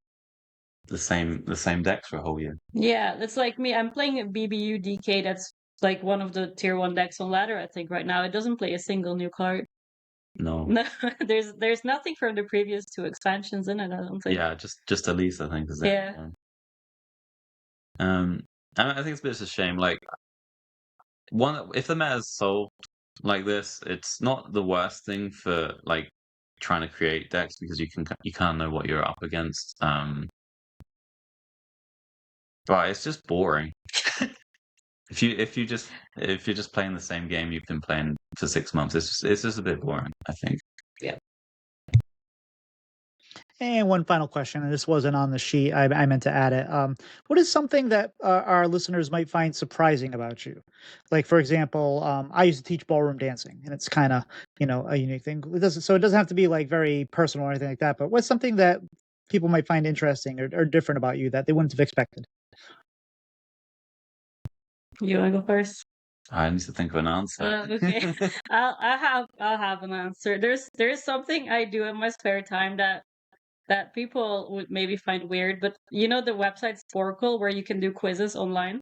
the same decks for a whole year. Yeah, that's like me. I'm playing a BBU DK. That's like one of the tier 1 decks on ladder, I think, right now. It doesn't play a single new card. No. No, there's nothing from the previous 2 expansions in it, I don't think. Yeah, just Elise, I think, is it? Yeah. And I think it's a bit of a shame. Like, if the meta is solved like this, it's not the worst thing for like trying to create decks because you kind of know what you're up against. But it's just boring. if you're just playing the same game you've been playing for 6 months, it's just a bit boring, I think. Yeah. And one final question, and this wasn't on the sheet. I meant to add it. What is something that our listeners might find surprising about you? Like, for example, I used to teach ballroom dancing, and it's kind of a unique thing. It doesn't have to be like very personal or anything like that. But what's something that people might find interesting or different about you that they wouldn't have expected? You want to go first? I need to think of an answer. Okay, I'll have an answer. There's something I do in my spare time that people would maybe find weird, but the website Sporkle where you can do quizzes online.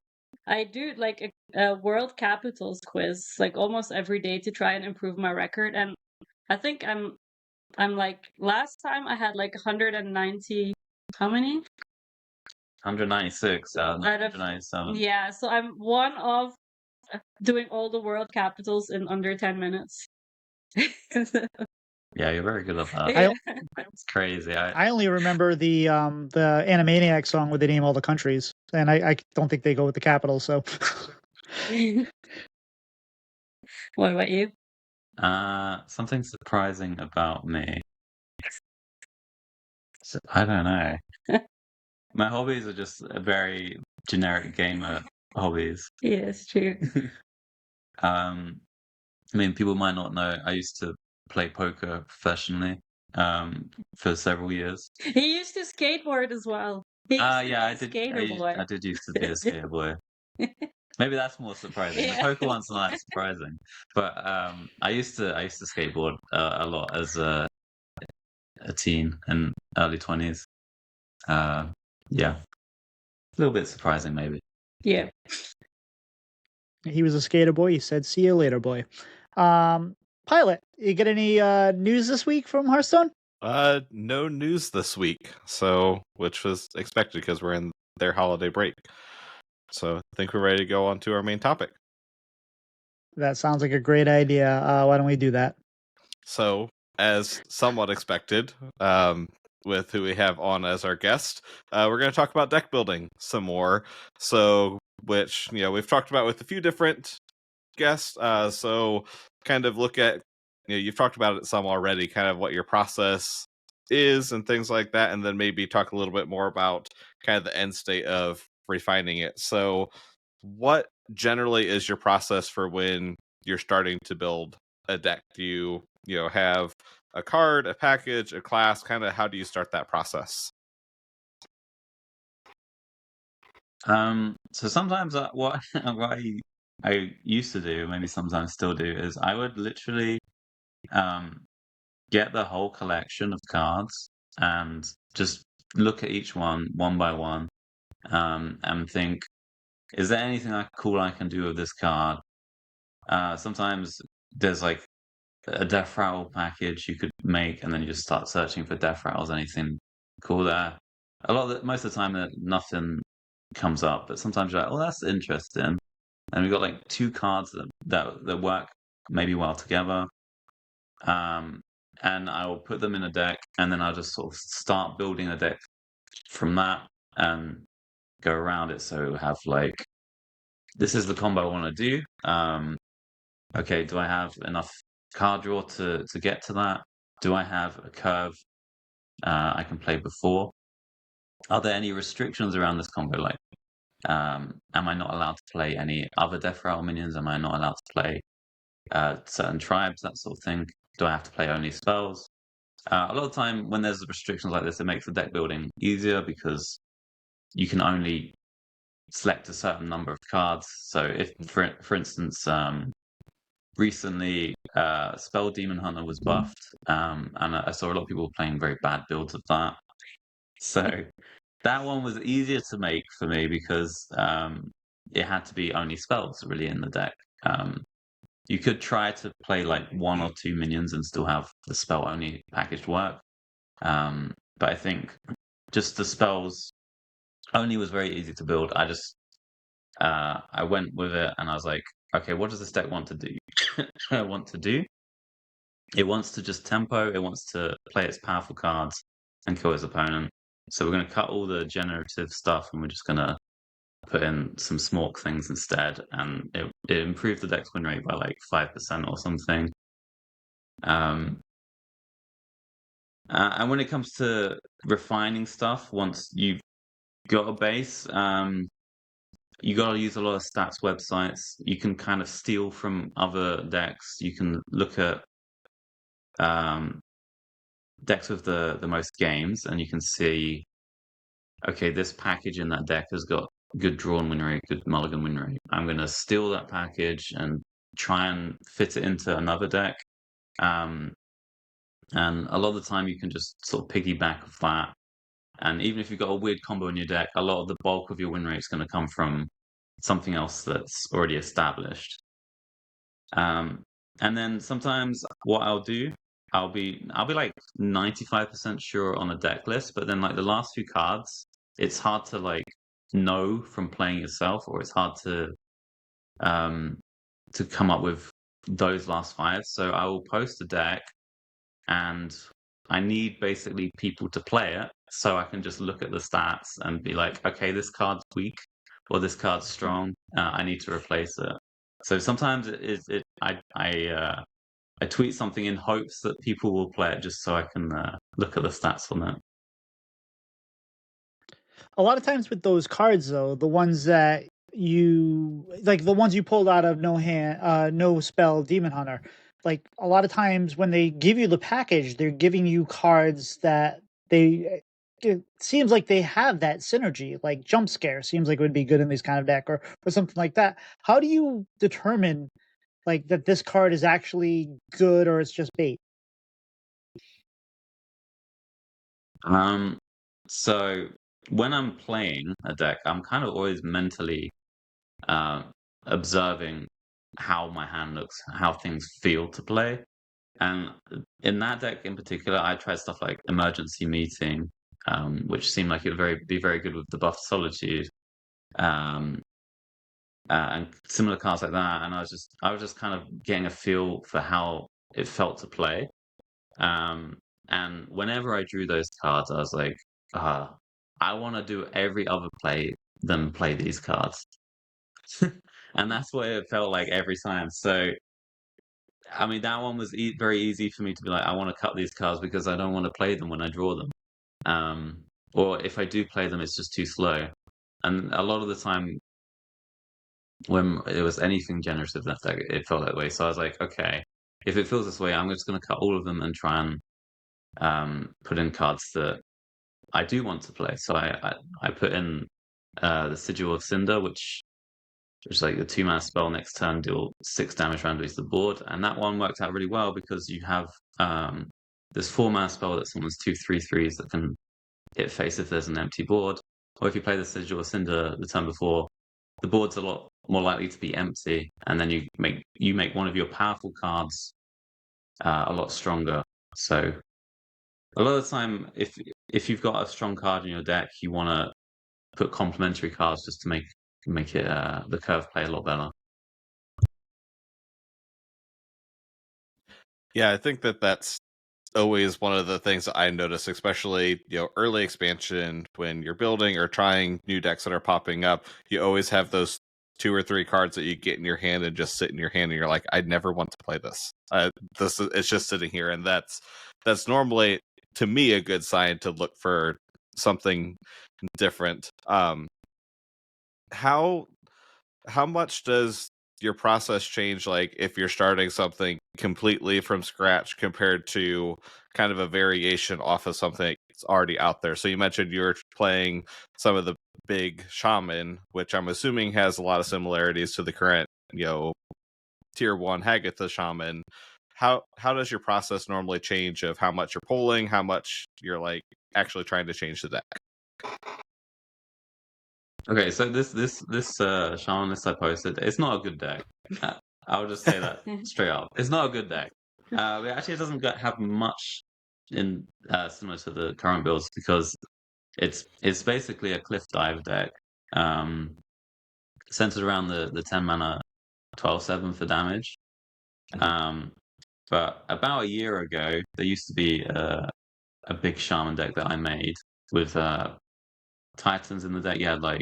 I do like a world capitals quiz like almost every day to try and improve my record, and I think I'm like last time I had like 190. How many? 196 out of 197. Yeah, so I'm one of doing all the world capitals in under 10 minutes. Yeah, you're very good at that. Yeah. It's crazy. I only remember the Animaniac song where they name all the countries, and I don't think they go with the capitals. So, What about you? Something surprising about me. I don't know. My hobbies are just a very generic gamer hobbies. Yeah, it's true. I mean, people might not know. I used to play poker professionally for several years. He used to skateboard as well. Yeah, I did used to be a skater boy. Maybe that's more surprising. Yeah. The poker one's not that surprising, but I used to skateboard a lot as a teen and early 20s. Yeah, a little bit surprising, maybe. Yeah. he was a skater boy. He said, "See you later, boy." Pylet, you get any news this week from Hearthstone? No news this week, which was expected because we're in their holiday break. So I think we're ready to go on to our main topic. That sounds like a great idea. Why don't we do that? So, as somewhat expected, with who we have on as our guest, we're going to talk about deck building some more. So, which we've talked about with a few different guests. So, kind of look at you've talked about it some already, kind of what your process is and things like that, and then maybe talk a little bit more about kind of the end state of refining it. So, what generally is your process for when you're starting to build a deck? Do you have a card, a package, a class? Kind of how do you start that process? So sometimes what I used to do, maybe sometimes still do, is I would literally get the whole collection of cards and just look at each one by one, and think, is there anything cool I can do with this card? Sometimes there's like a death rattle package you could make, and then you just start searching for death rattles, anything cool there. Most of the time, nothing comes up, but sometimes you're like, oh, that's interesting. And we've got like 2 cards that work maybe well together. And I will put them in a deck, and then I'll just sort of start building a deck from that and go around it. So have like, this is the combo I want to do. Okay, do I have enough card draw to get to that? Do I have a curve I can play before? Are there any restrictions around this combo? Like, am I not allowed to play any other Death Rattle minions? Am I not allowed to play certain tribes, that sort of thing? Do I have to play only spells? A lot of the time when there's restrictions like this, it makes the deck building easier because you can only select a certain number of cards. So if, for instance, recently Spell Demon Hunter was buffed, and I saw a lot of people playing very bad builds of that. So that one was easier to make for me because it had to be only spells really in the deck. You could try to play like 1 or 2 minions and still have the spell only package work. But I think just the spells only was very easy to build. I went with it and I was like, okay, what does this deck want to do? It wants to just tempo, it wants to play its powerful cards and kill its opponent. So we're going to cut all the generative stuff and we're just going to put in some smork things instead. And it improved the deck's win rate by like 5% or something. And when it comes to refining stuff, once you've got a base, you got to use a lot of stats websites. You can kind of steal from other decks. You can look at decks with the most games, and you can see, okay, this package in that deck has got good drawn win rate, good mulligan win rate. I'm going to steal that package and try and fit it into another deck. And a lot of the time you can just sort of piggyback off that. And even if you've got a weird combo in your deck, a lot of the bulk of your win rate is going to come from something else that's already established. And then sometimes what I'll do, I'll be like 95% sure on a deck list, but then like the last few cards, it's hard to like know from playing yourself, or it's hard to come up with those last 5. So I will post a deck, and I need basically people to play it, so I can just look at the stats and be like, okay, this card's weak or this card's strong. I need to replace it. So sometimes I tweet something in hopes that people will play it, just so I can look at the stats on it. A lot of times with those cards, though, the ones that you like, the ones you pulled out of no spell Demon Hunter, like a lot of times when they give you the package, they're giving you cards that it seems like they have that synergy. Like Jump Scare seems like it would be good in this kind of deck, or something like that. How do you determine like that this card is actually good or it's just bait? So when I'm playing a deck, I'm kind of always mentally observing how my hand looks, how things feel to play. And in that deck in particular, I tried stuff like Emergency Meeting, which seemed like it would be very good with the buff Solitude, and similar cards like that. And I was just kind of getting a feel for how it felt to play. And whenever I drew those cards, I was like, I want to do every other play than play these cards. And that's what it felt like every time. So, I mean, that one was very easy for me to be like, I want to cut these cards because I don't want to play them when I draw them. Or if I do play them, it's just too slow. And a lot of the time, when it was anything generative, that deck, it felt that way. So I was like, okay, if it feels this way, I'm just going to cut all of them and try and put in cards that I do want to play. So I put in the Sigil of Cinder, which is like a 2-mana spell next turn, deal 6 damage randomly to the board. And that one worked out really well because you have this 4-mana spell that summons 2 3/3s that can hit face if there's an empty board. Or if you play the Sigil of Cinder the turn before, the board's a lot more likely to be empty, and then you make one of your powerful cards a lot stronger. So a lot of the time, if you've got a strong card in your deck, you want to put complementary cards just to make it the curve play a lot better. Yeah, I think that's always one of the things that I notice, especially early expansion when you're building or trying new decks that are popping up. You always have those 2 or 3 cards that you get in your hand and just sit in your hand, and you're like, I never want to play this. It's just sitting here, and that's normally, to me, a good sign to look for something different. How much does your process change, like if you're starting something completely from scratch compared to kind of a variation off of something that's already out there? So you mentioned you're playing some of the big shaman, which I'm assuming has a lot of similarities to the current tier 1 Hagatha shaman. How does your process normally change of how much you're pulling, how much you're like actually trying to change the deck? Okay, so this shaman list I posted, it's not a good deck. I'll just say that straight up. It's not a good deck. It actually doesn't have much in similar to the current builds because it's basically a cliff dive deck, centered around the 10 mana 12/7 for damage. But about a year ago, there used to be a big shaman deck that I made with Titans in the deck. You had like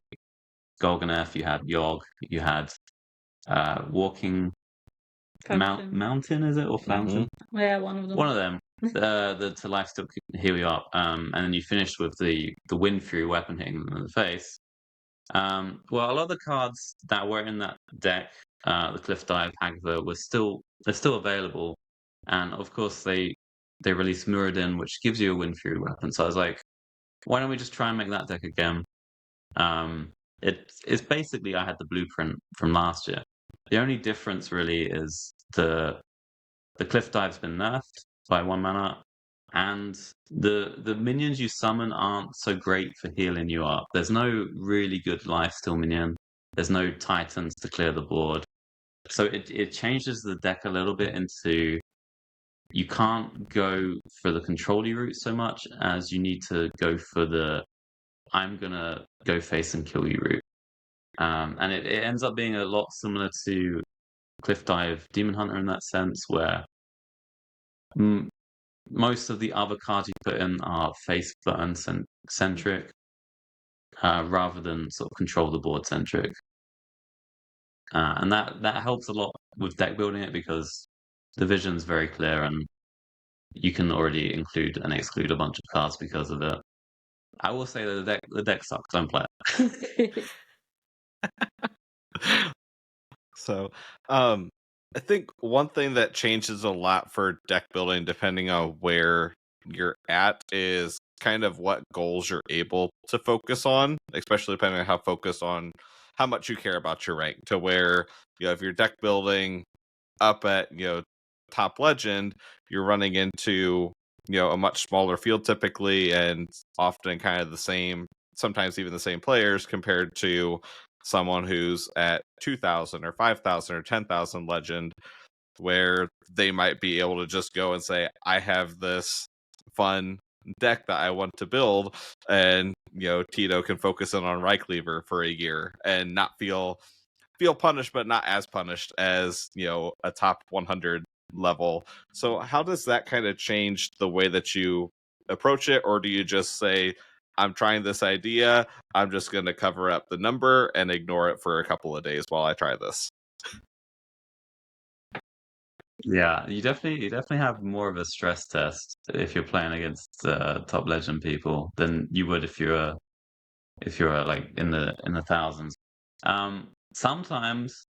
Golganeth, you had Yogg, you had Walking Mountain, is it, or Fountain? Yeah, one of them. One of them. The to life still heal you up, and then you finished with the Wind Fury weapon hitting them in the face. Well, a lot of the cards that were in that deck, the Cliff Dive, Hagatha, they're still available, and of course they released Muradin, which gives you a Wind Fury weapon. So I was like, why don't we just try and make that deck again? It's basically, I had the blueprint from last year. The only difference really is the Cliff Dive's been nerfed by 1 mana, and the minions you summon aren't so great for healing you up. There's no really good lifesteal minion. There's no Titans to clear the board. So it changes the deck a little bit into, you can't go for the control-y route so much as you need to go for the I'm gonna go face and kill you route. And it ends up being a lot similar to Cliff Dive Demon Hunter in that sense, where most of the other cards you put in are face button centric, rather than sort of control the board centric. And that helps a lot with deck building it because the vision's very clear and you can already include and exclude a bunch of cards because of it. I will say that the deck sucks. Don't play it. So, I think one thing that changes a lot for deck building, depending on where you're at, is kind of what goals you're able to focus on, especially depending on how focused on how much you care about your rank. To where, if you're deck building up at, top legend, you're running into, a much smaller field typically, and often kind of the same, sometimes even the same players compared to someone who's at 2,000 or 5,000 or 10,000 legend, where they might be able to just go and say, I have this fun deck that I want to build, and Tito can focus in on Rycleaver for a year and not feel punished, but not as punished as a top 100 level. So how does that kind of change the way that you approach it, or do you just say, I'm trying this idea, I'm just going to cover up the number and ignore it for a couple of days while I try this? Yeah, you definitely have more of a stress test if you're playing against top legend people than you would if you're like in the thousands. Sometimes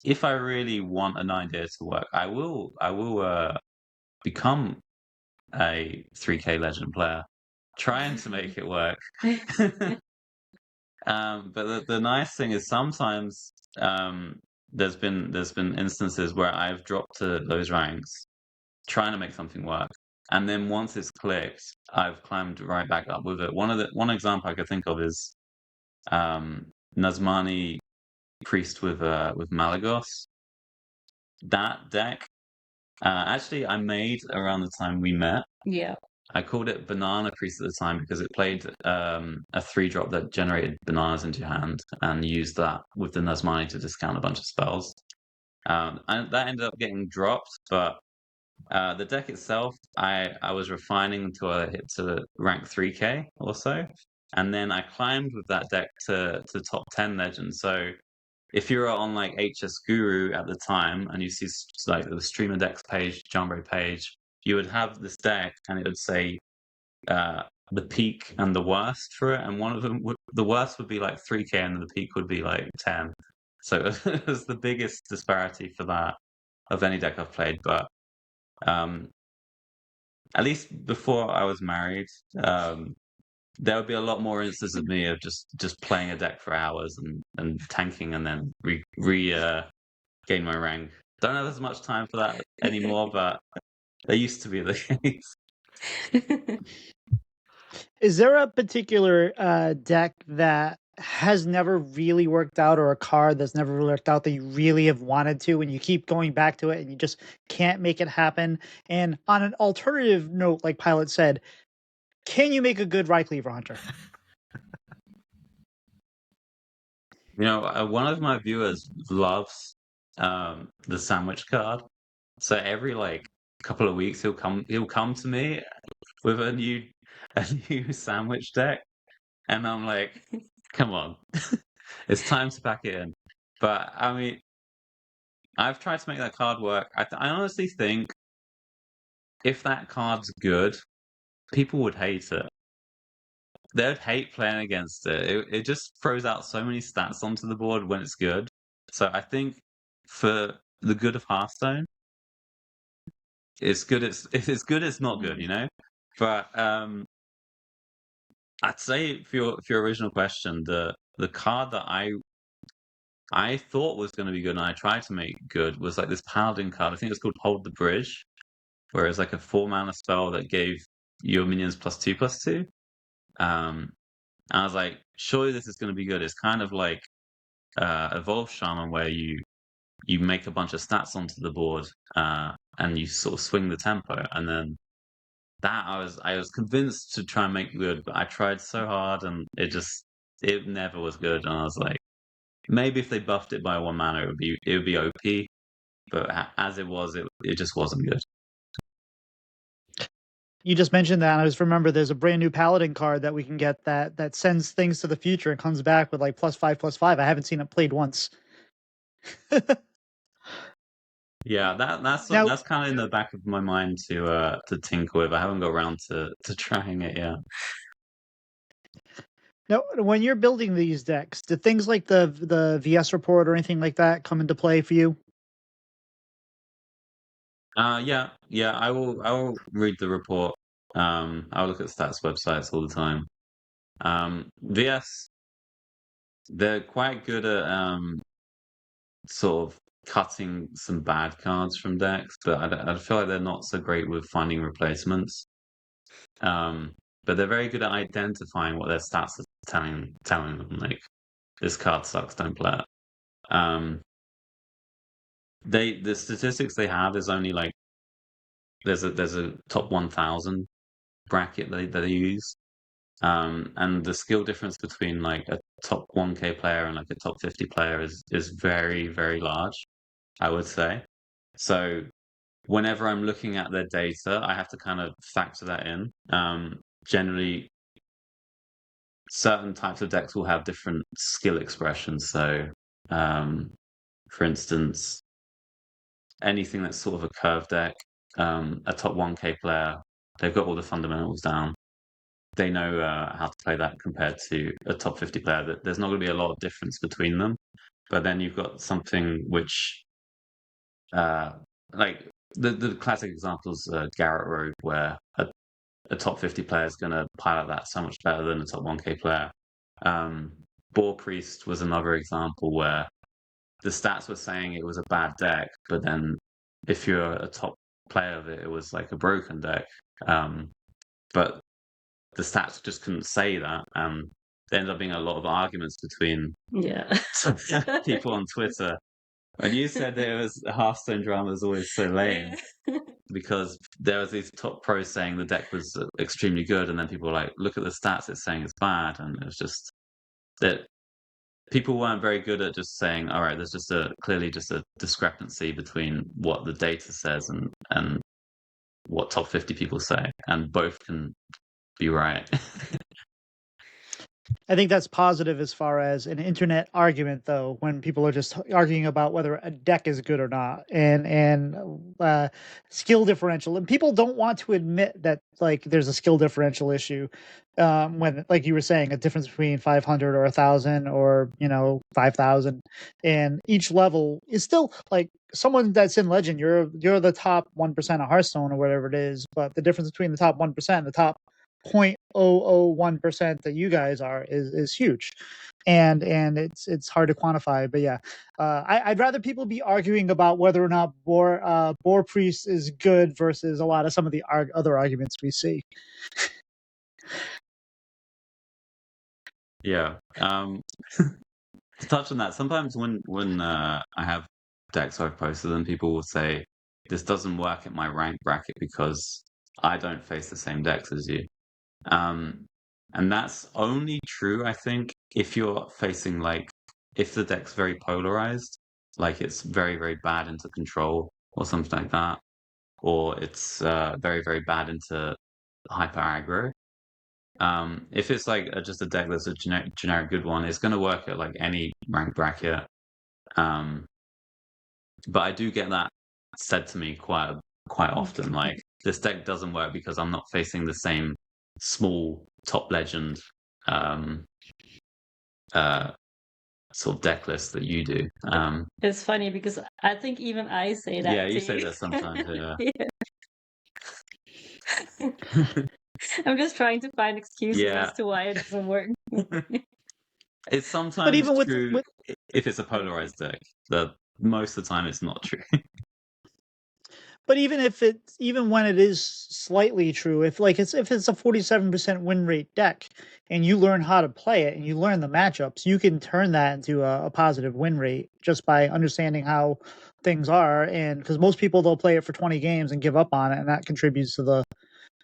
if I really want an idea to work, I will become a 3K legend player, trying to make it work. But the nice thing is sometimes there's been instances where I've dropped to those ranks trying to make something work, and then once it's clicked, I've climbed right back up with it. One example I could think of is Nazmani Priest with Malagos. That deck, actually, I made around the time we met. Yeah. I called it Banana Priest at the time because it played a 3-drop that generated bananas into your hand and used that with the Nazmani to discount a bunch of spells. And that ended up getting dropped, but the deck itself, I was refining until I hit to rank 3K or so. And then I climbed with that deck to top 10 legend. So if you were on like HS Guru at the time and you see like the streamer decks page, Jambre page, you would have this deck and it would say the peak and the worst for it, and one of them the worst would be like 3K and the peak would be like 10. So it was the biggest disparity for that of any deck I've played. But at least before I was married, there would be a lot more instances of me of just playing a deck for hours and tanking and then gain my rank. Don't have as much time for that anymore, but there used to be the case. Is there a particular deck that has never really worked out, or a card that's never really worked out that you really have wanted to, and you keep going back to it and you just can't make it happen? And on an alternative note, like Pylet said, can you make a good Right Cleaver Hunter? You know, one of my viewers loves the sandwich card. So every like couple of weeks he'll come to me with a new sandwich deck, and I'm like, come on, it's time to pack it in. But I mean, I've tried to make that card work. I honestly think if that card's good, people would hate it. They'd hate playing against it. It just throws out so many stats onto the board when it's good. So I think for the good of Hearthstone, it's good. It's good. It's not good, you know. But I'd say for your original question, the card that I thought was going to be good and I tried to make good was like this Paladin card. I think it's called Hold the Bridge, where it's like a 4-mana spell that gave your minions +2/+2. I was like, surely this is going to be good. It's kind of like Evolved Shaman, where you make a bunch of stats onto the board and you sort of swing the tempo. And then that I was convinced to try and make good, but I tried so hard and it never was good. And I was like, maybe if they buffed it by 1 mana, it would be OP. But as it was, it just wasn't good. You just mentioned that, and I just remember there's a brand new Paladin card that we can get that sends things to the future and comes back with like +5/+5. I haven't seen it played once. Yeah, that's kind of in the back of my mind to tinker with. I haven't got around to trying it yet. Now, when you're building these decks, do things like the VS report or anything like that come into play for you? Yeah, I will read the report. I'll look at stats websites all the time. VS, they're quite good at sort of cutting some bad cards from decks, but I feel like they're not so great with finding replacements. But they're very good at identifying what their stats are telling them. Like, this card sucks, don't play it. The statistics they have is only like there's a top 1,000 bracket they use, and the skill difference between like a top 1K player and like a top 50 player is very, very large, I would say. So whenever I'm looking at their data, I have to kind of factor that in. Generally, certain types of decks will have different skill expressions. So, for instance, anything that's sort of a curve deck, a top 1K player, they've got all the fundamentals down. They know how to play that compared to a top 50 player. There's not going to be a lot of difference between them. But then you've got something which, like the classic examples, Garrett Road, where a top 50 player is going to pilot that so much better than a top 1K player. Boar Priest was another example where the stats were saying it was a bad deck, but then if you're a top player of it, it was like a broken deck. But the stats just couldn't say that. There ended up being a lot of arguments between people on Twitter. When you said that it was Hearthstone drama was always so lame, because there was these top pros saying the deck was extremely good, and then people were like, look at the stats, it's saying it's bad, and it was just that people weren't very good at just saying, all right, there's just clearly just a discrepancy between what the data says and what top 50 people say, and both can be right. I think that's positive as far as an internet argument, though, when people are just arguing about whether a deck is good or not, and skill differential, and people don't want to admit that like there's a skill differential issue. When, like you were saying, a difference between 500 or 1,000 or 5,000, and each level is still like someone that's in Legend. You're the top 1% of Hearthstone or whatever it is, but the difference between the top 1% and the top 0.001% that you guys are is huge, and it's hard to quantify. But yeah, I'd rather people be arguing about whether or not Boar Priest is good versus a lot of some of the other arguments we see. Yeah. To touch on that, sometimes when I have decks I've posted, and people will say this doesn't work at my rank bracket because I don't face the same decks as you. And that's only true, I think, if you're facing if the deck's very polarized, like it's very, very bad into control or something like that, or it's very, very bad into hyper aggro. If it's just a deck that's a generic good one, it's going to work at like any rank bracket. But I do get that said to me quite often. Like, this deck doesn't work because I'm not facing the same small top legend sort of deck list that you do. It's funny because I think even I say that. Yeah, you say that sometimes. Yeah. I'm just trying to find excuses as to why it doesn't work. It's sometimes even true if it's a polarized deck. Most of the time, it's not true. But even when it is slightly true, if it's a 47% win rate deck and you learn how to play it and you learn the matchups, you can turn that into a positive win rate just by understanding how things are. And because most people, they'll play it for 20 games and give up on it, and that contributes to the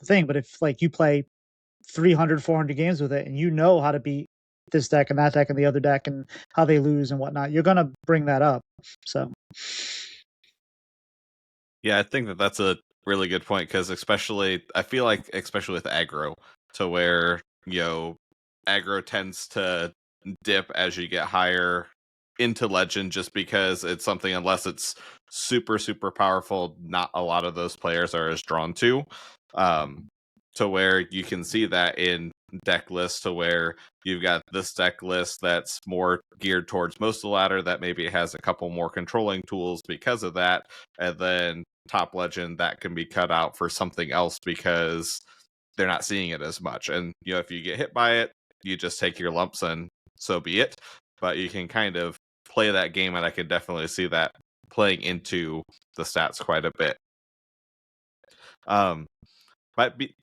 thing. But if you play 300, 400 games with it and you know how to beat this deck and that deck and the other deck and how they lose and whatnot, you're gonna bring that up. So yeah, I think that's a really good point, because I feel like especially with aggro, to where aggro tends to dip as you get higher into Legend, just because it's something, unless it's super, super powerful, not a lot of those players are as drawn to. To where you can see that in deck lists, to where you've got this deck list that's more geared towards most of the ladder, that maybe has a couple more controlling tools because of that, and then top Legend that can be cut out for something else because they're not seeing it as much. And if you get hit by it, you just take your lumps and so be it. But you can kind of play that game, and I can definitely see that playing into the stats quite a bit.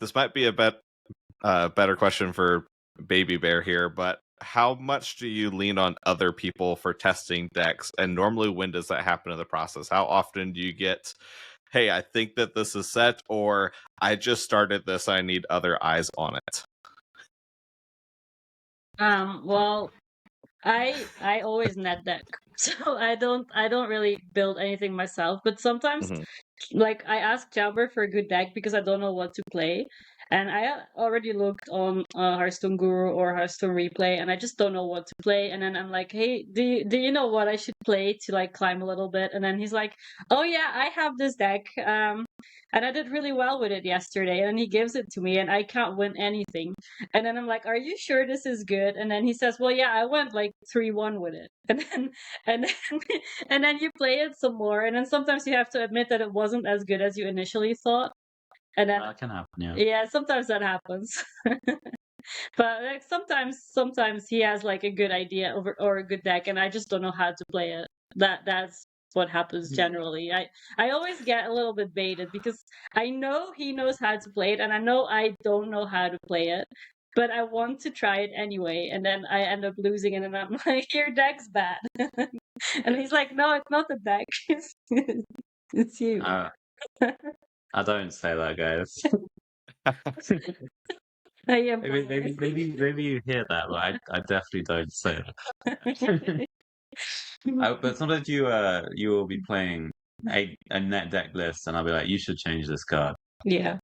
This might be a better question for BabyBear here, but how much do you lean on other people for testing decks, and normally when does that happen in the process? How often do you get, hey, I think that this is set, or I just started this, I need other eyes on it? Well, I always net deck, so I don't really build anything myself. But sometimes like I asked Jambre for a good deck because I don't know what to play. And I already looked on Hearthstone Guru or Hearthstone Replay, and I just don't know what to play. And then I'm like, "Hey, do you know what I should play to like climb a little bit?" And then he's like, "Oh yeah, I have this deck, and I did really well with it yesterday." And he gives it to me, and I can't win anything. And then I'm like, "Are you sure this is good?" And then he says, "Well, yeah, I went like 3-1 with it." And then and then you play it some more, and then sometimes you have to admit that it wasn't as good as you initially thought. And then That can happen, yeah. yeah, sometimes that happens. But like sometimes he has like a good idea or a good deck, and I just don't know how to play it. That's what happens generally. I always get a little bit baited because I know he knows how to play it, and I know I don't know how to play it. But I want to try it anyway, and then I end up losing, and then I'm like, "Your deck's bad," and he's like, "No, it's not the deck. It's you." I don't say that, guys. I am Maybe you hear that, but I definitely don't say that. But sometimes you will be playing a net deck list, and I'll be like, you should change this card. Yeah.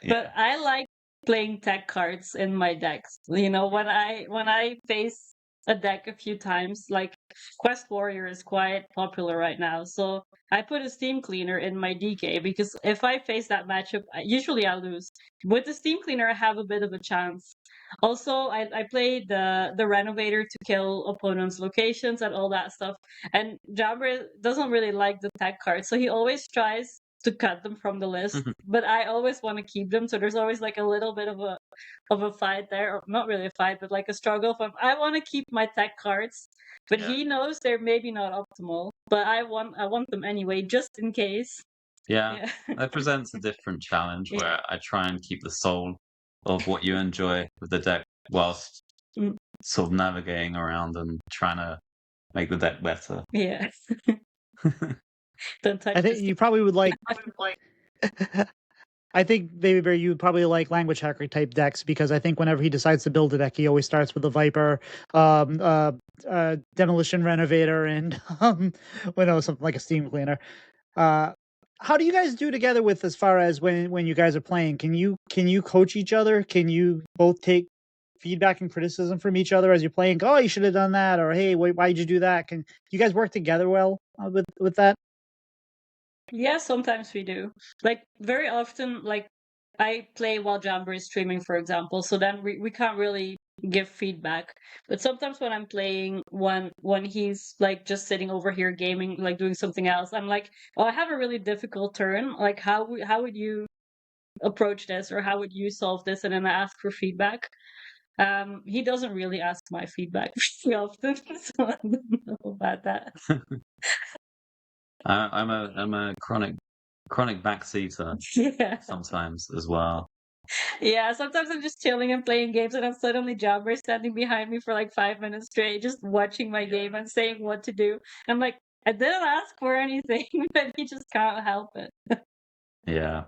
But I like playing tech cards in my decks. You know, when I face a deck a few times, like Quest Warrior is quite popular right now. So I put a Steam Cleaner in my DK because if I face that matchup, usually I lose. With the Steam Cleaner, I have a bit of a chance. Also, I play the Renovator to kill opponents' locations and all that stuff. And Jambre doesn't really like the tech cards, so he always tries to cut them from the list. But I always want to keep them, so there's always like a little bit of a fight there, or not really a fight, but like a struggle. I want to keep my tech cards, but he knows they're maybe not optimal. But I want them anyway, just in case. Yeah, that presents a different challenge where I try and keep the soul of what you enjoy with the deck whilst sort of navigating around and trying to make the deck better. Yeah. Don't touch I think you probably would like. I think BabyBear, you would probably like language hacker type decks because I think whenever he decides to build a deck, he always starts with a Viper, Demolition Renovator, and something like a Steam Cleaner. How do you guys do together with as far as when you guys are playing? Can you coach each other? Can you both take feedback and criticism from each other as you're playing? Oh, you should have done that, or hey, why did you do that? Can you guys work together well with that? Yeah, sometimes we do. Like very often, like I play while Jamber is streaming, for example. So then we can't really give feedback. But sometimes when I'm playing, when he's like just sitting over here gaming, like doing something else, I'm like, oh, I have a really difficult turn. Like how would you approach this, or how would you solve this? And then I ask for feedback. He doesn't really ask my feedback very often, so I don't know about that. I'm a chronic backseater Yeah. sometimes as well. Yeah, sometimes I'm just chilling and playing games, and I'm suddenly Jabber standing behind me for like 5 minutes straight, just watching my game and saying what to do. I'm like, I didn't ask for anything, but he just can't help it. Yeah.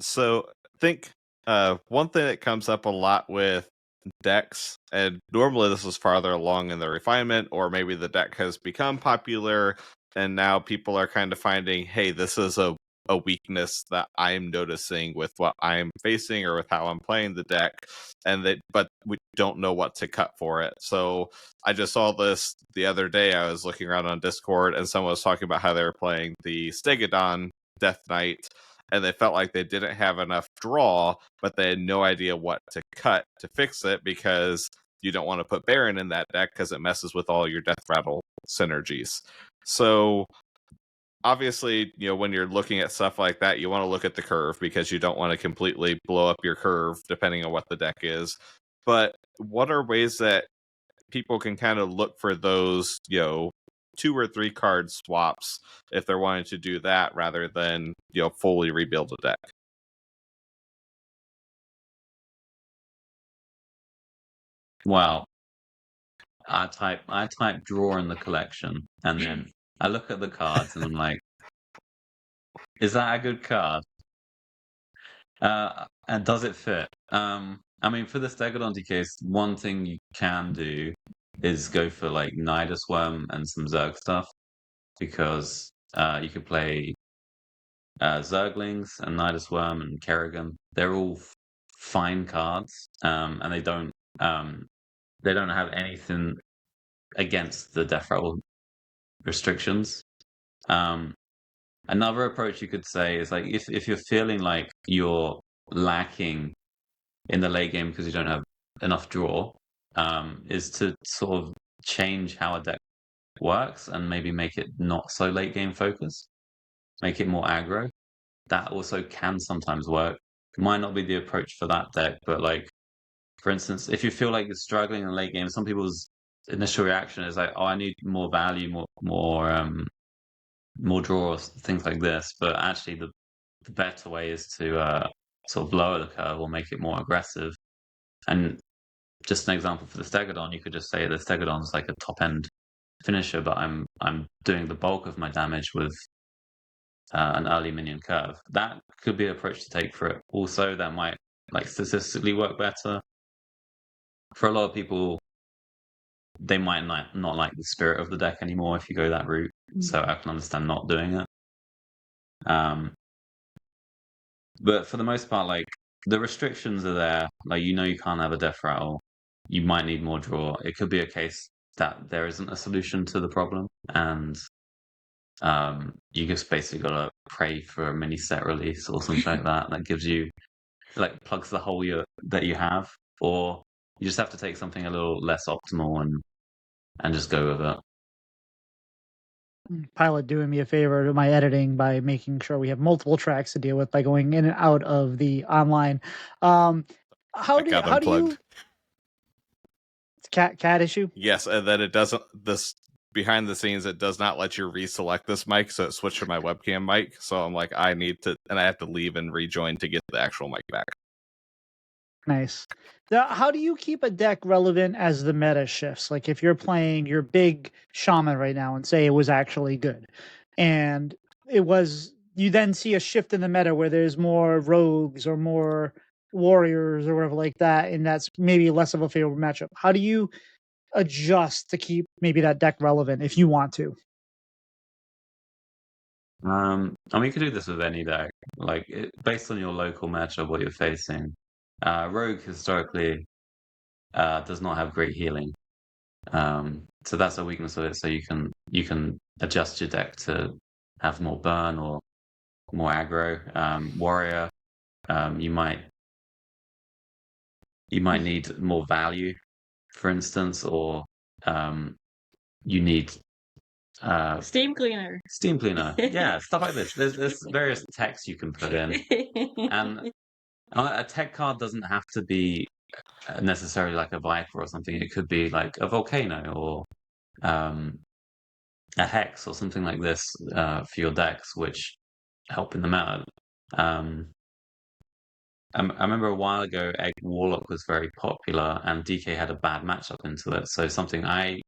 So I think one thing that comes up a lot with decks, and normally this is farther along in the refinement, or maybe the deck has become popular and now people are kind of finding, hey, this is a weakness that I'm noticing with what I'm facing or with how I'm playing the deck, but we don't know what to cut for it. So I just saw this the other day. I was looking around on Discord and someone was talking about how they were playing the Stegodon Death Knight, and they felt like they didn't have enough draw, but they had no idea what to cut to fix it because you don't want to put Baron in that deck because it messes with all your Death Rattle synergies. So obviously, when you're looking at stuff like that, you want to look at the curve because you don't want to completely blow up your curve depending on what the deck is. But what are ways that people can kind of look for those, 2 or 3 card swaps if they're wanting to do that rather than, fully rebuild a deck? Well, I type draw in the collection, and then I look at the cards and I'm like, is that a good card? And does it fit? I mean, for the Stegodon case, one thing you can do is go for like Nidus Worm and some Zerg stuff, because you could play Zerglings and Nidus Worm and Kerrigan. They're all fine cards, and they don't have anything against the death rattle restrictions. Another approach you could say is like if you're feeling like you're lacking in the late game because you don't have enough draw, is to sort of change how a deck works and maybe make it not so late game focused, make it more aggro. That also can sometimes work. Might not be the approach for that deck, but like, for instance, if you feel like you're struggling in late game, some people's initial reaction is like, "Oh, I need more value, more draws, things like this." But actually, the better way is to sort of lower the curve or make it more aggressive. And just an example for the Stegodon, you could just say the Stegodon's like a top end finisher, but I'm doing the bulk of my damage with an early minion curve. That could be an approach to take for it. Also, that might like statistically work better. For a lot of people, they might not like the spirit of the deck anymore if you go that route. So I can understand not doing it. But for the most part, like the restrictions are there. Like you can't have a death rattle. You might need more draw. It could be a case that there isn't a solution to the problem, and you just basically gotta pray for a mini set release or something like that that gives you like plugs the hole that you have, or you just have to take something a little less optimal and just go with it. Pylet doing me a favor to my editing by making sure we have multiple tracks to deal with by going in and out of the online. How do you? It's cat issue. Yes, and then it doesn't. This behind the scenes, it does not let you reselect this mic, so it switched to my webcam mic. So I'm like, I need to, and I have to leave and rejoin to get the actual mic back. Nice. Now, how do you keep a deck relevant as the meta shifts? Like if you're playing your big shaman right now and say it was actually good, and it was, you then see a shift in the meta where there's more rogues or more warriors or whatever like that, and that's maybe less of a favorable matchup. How do you adjust to keep maybe that deck relevant if you want to? I mean, you could do this with any deck, like based on your local matchup, what you're facing. Rogue historically does not have great healing, so that's a weakness of it. So you can adjust your deck to have more burn or more aggro. Warrior, you might need more value, for instance, or you need Steam cleaner. Steam cleaner, yeah, stuff like this. There's various techs you can put in, and a tech card doesn't have to be necessarily like a Viper or something. It could be like a Volcano or a Hex or something like this for your decks, which help in the meta. I remember a while ago, Egg Warlock was very popular, and DK had a bad matchup into it. So something I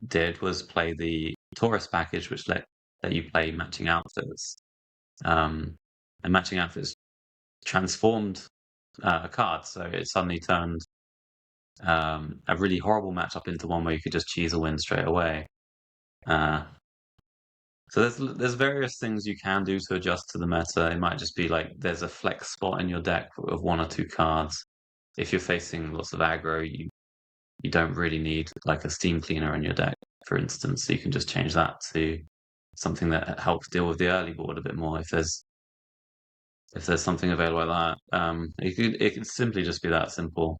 did was play the Taurus package, which let you play matching outfits. And matching outfits transformed a card, so it suddenly turned a really horrible matchup into one where you could just cheese a win straight away. So there's various things you can do to adjust to the meta. It might just be like there's a flex spot in your deck of 1 or 2 cards. If you're facing lots of aggro, you don't really need like a steam cleaner in your deck, for instance. So you can just change that to something that helps deal with the early board a bit more. If there's something available like that, it could simply just be that simple.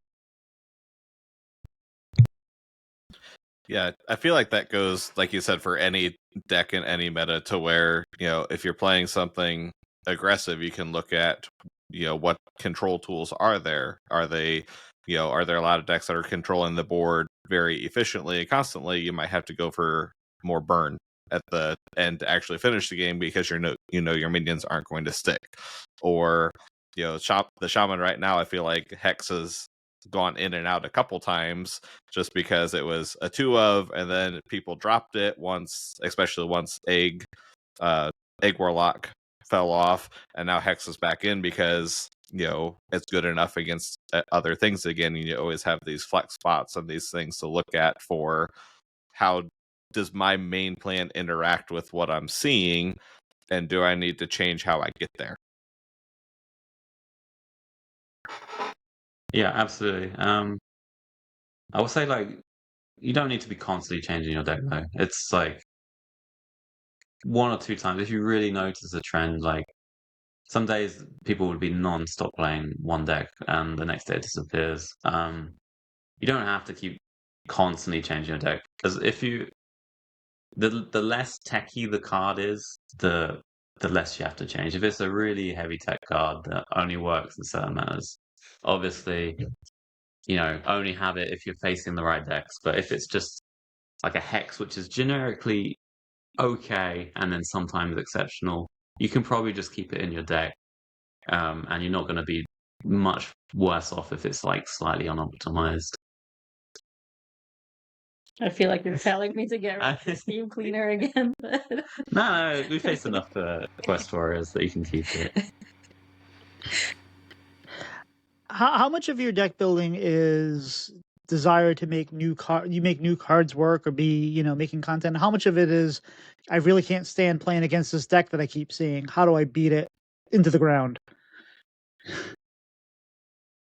Yeah, I feel like that goes, like you said, for any deck in any meta, to where, if you're playing something aggressive, you can look at, what control tools are there. Are they, are there a lot of decks that are controlling the board very efficiently and constantly? You might have to go for more burn at the end to actually finish the game because your minions aren't going to stick. Or, the shaman right now, I feel like Hex has gone in and out a couple times just because it was a 2 of, and then people dropped it once, especially once Egg Warlock fell off, and now Hex is back in because it's good enough against other things again. You always have these flex spots and these things to look at for how does my main plan interact with what I'm seeing, and do I need to change how I get there? Yeah, absolutely. I would say you don't need to be constantly changing your deck though. It's like 1 or 2 times if you really notice a trend. Like some days people would be non-stop playing one deck, and the next day it disappears. You don't have to keep constantly changing your deck, because if you the less techy the card is, the less you have to change. If it's a really heavy tech card that only works in certain manners, obviously, only have it if you're facing the right decks. But if it's just like a Hex, which is generically okay and then sometimes exceptional, you can probably just keep it in your deck, and you're not going to be much worse off if it's like slightly unoptimized. I feel like you're telling me to get rid of the steam cleaner again. No, we faced enough Quest Warriors that you can keep it. How much of your deck building is desire to make new cards work or be making content? How much of it is I really can't stand playing against this deck that I keep seeing? How do I beat it into the ground?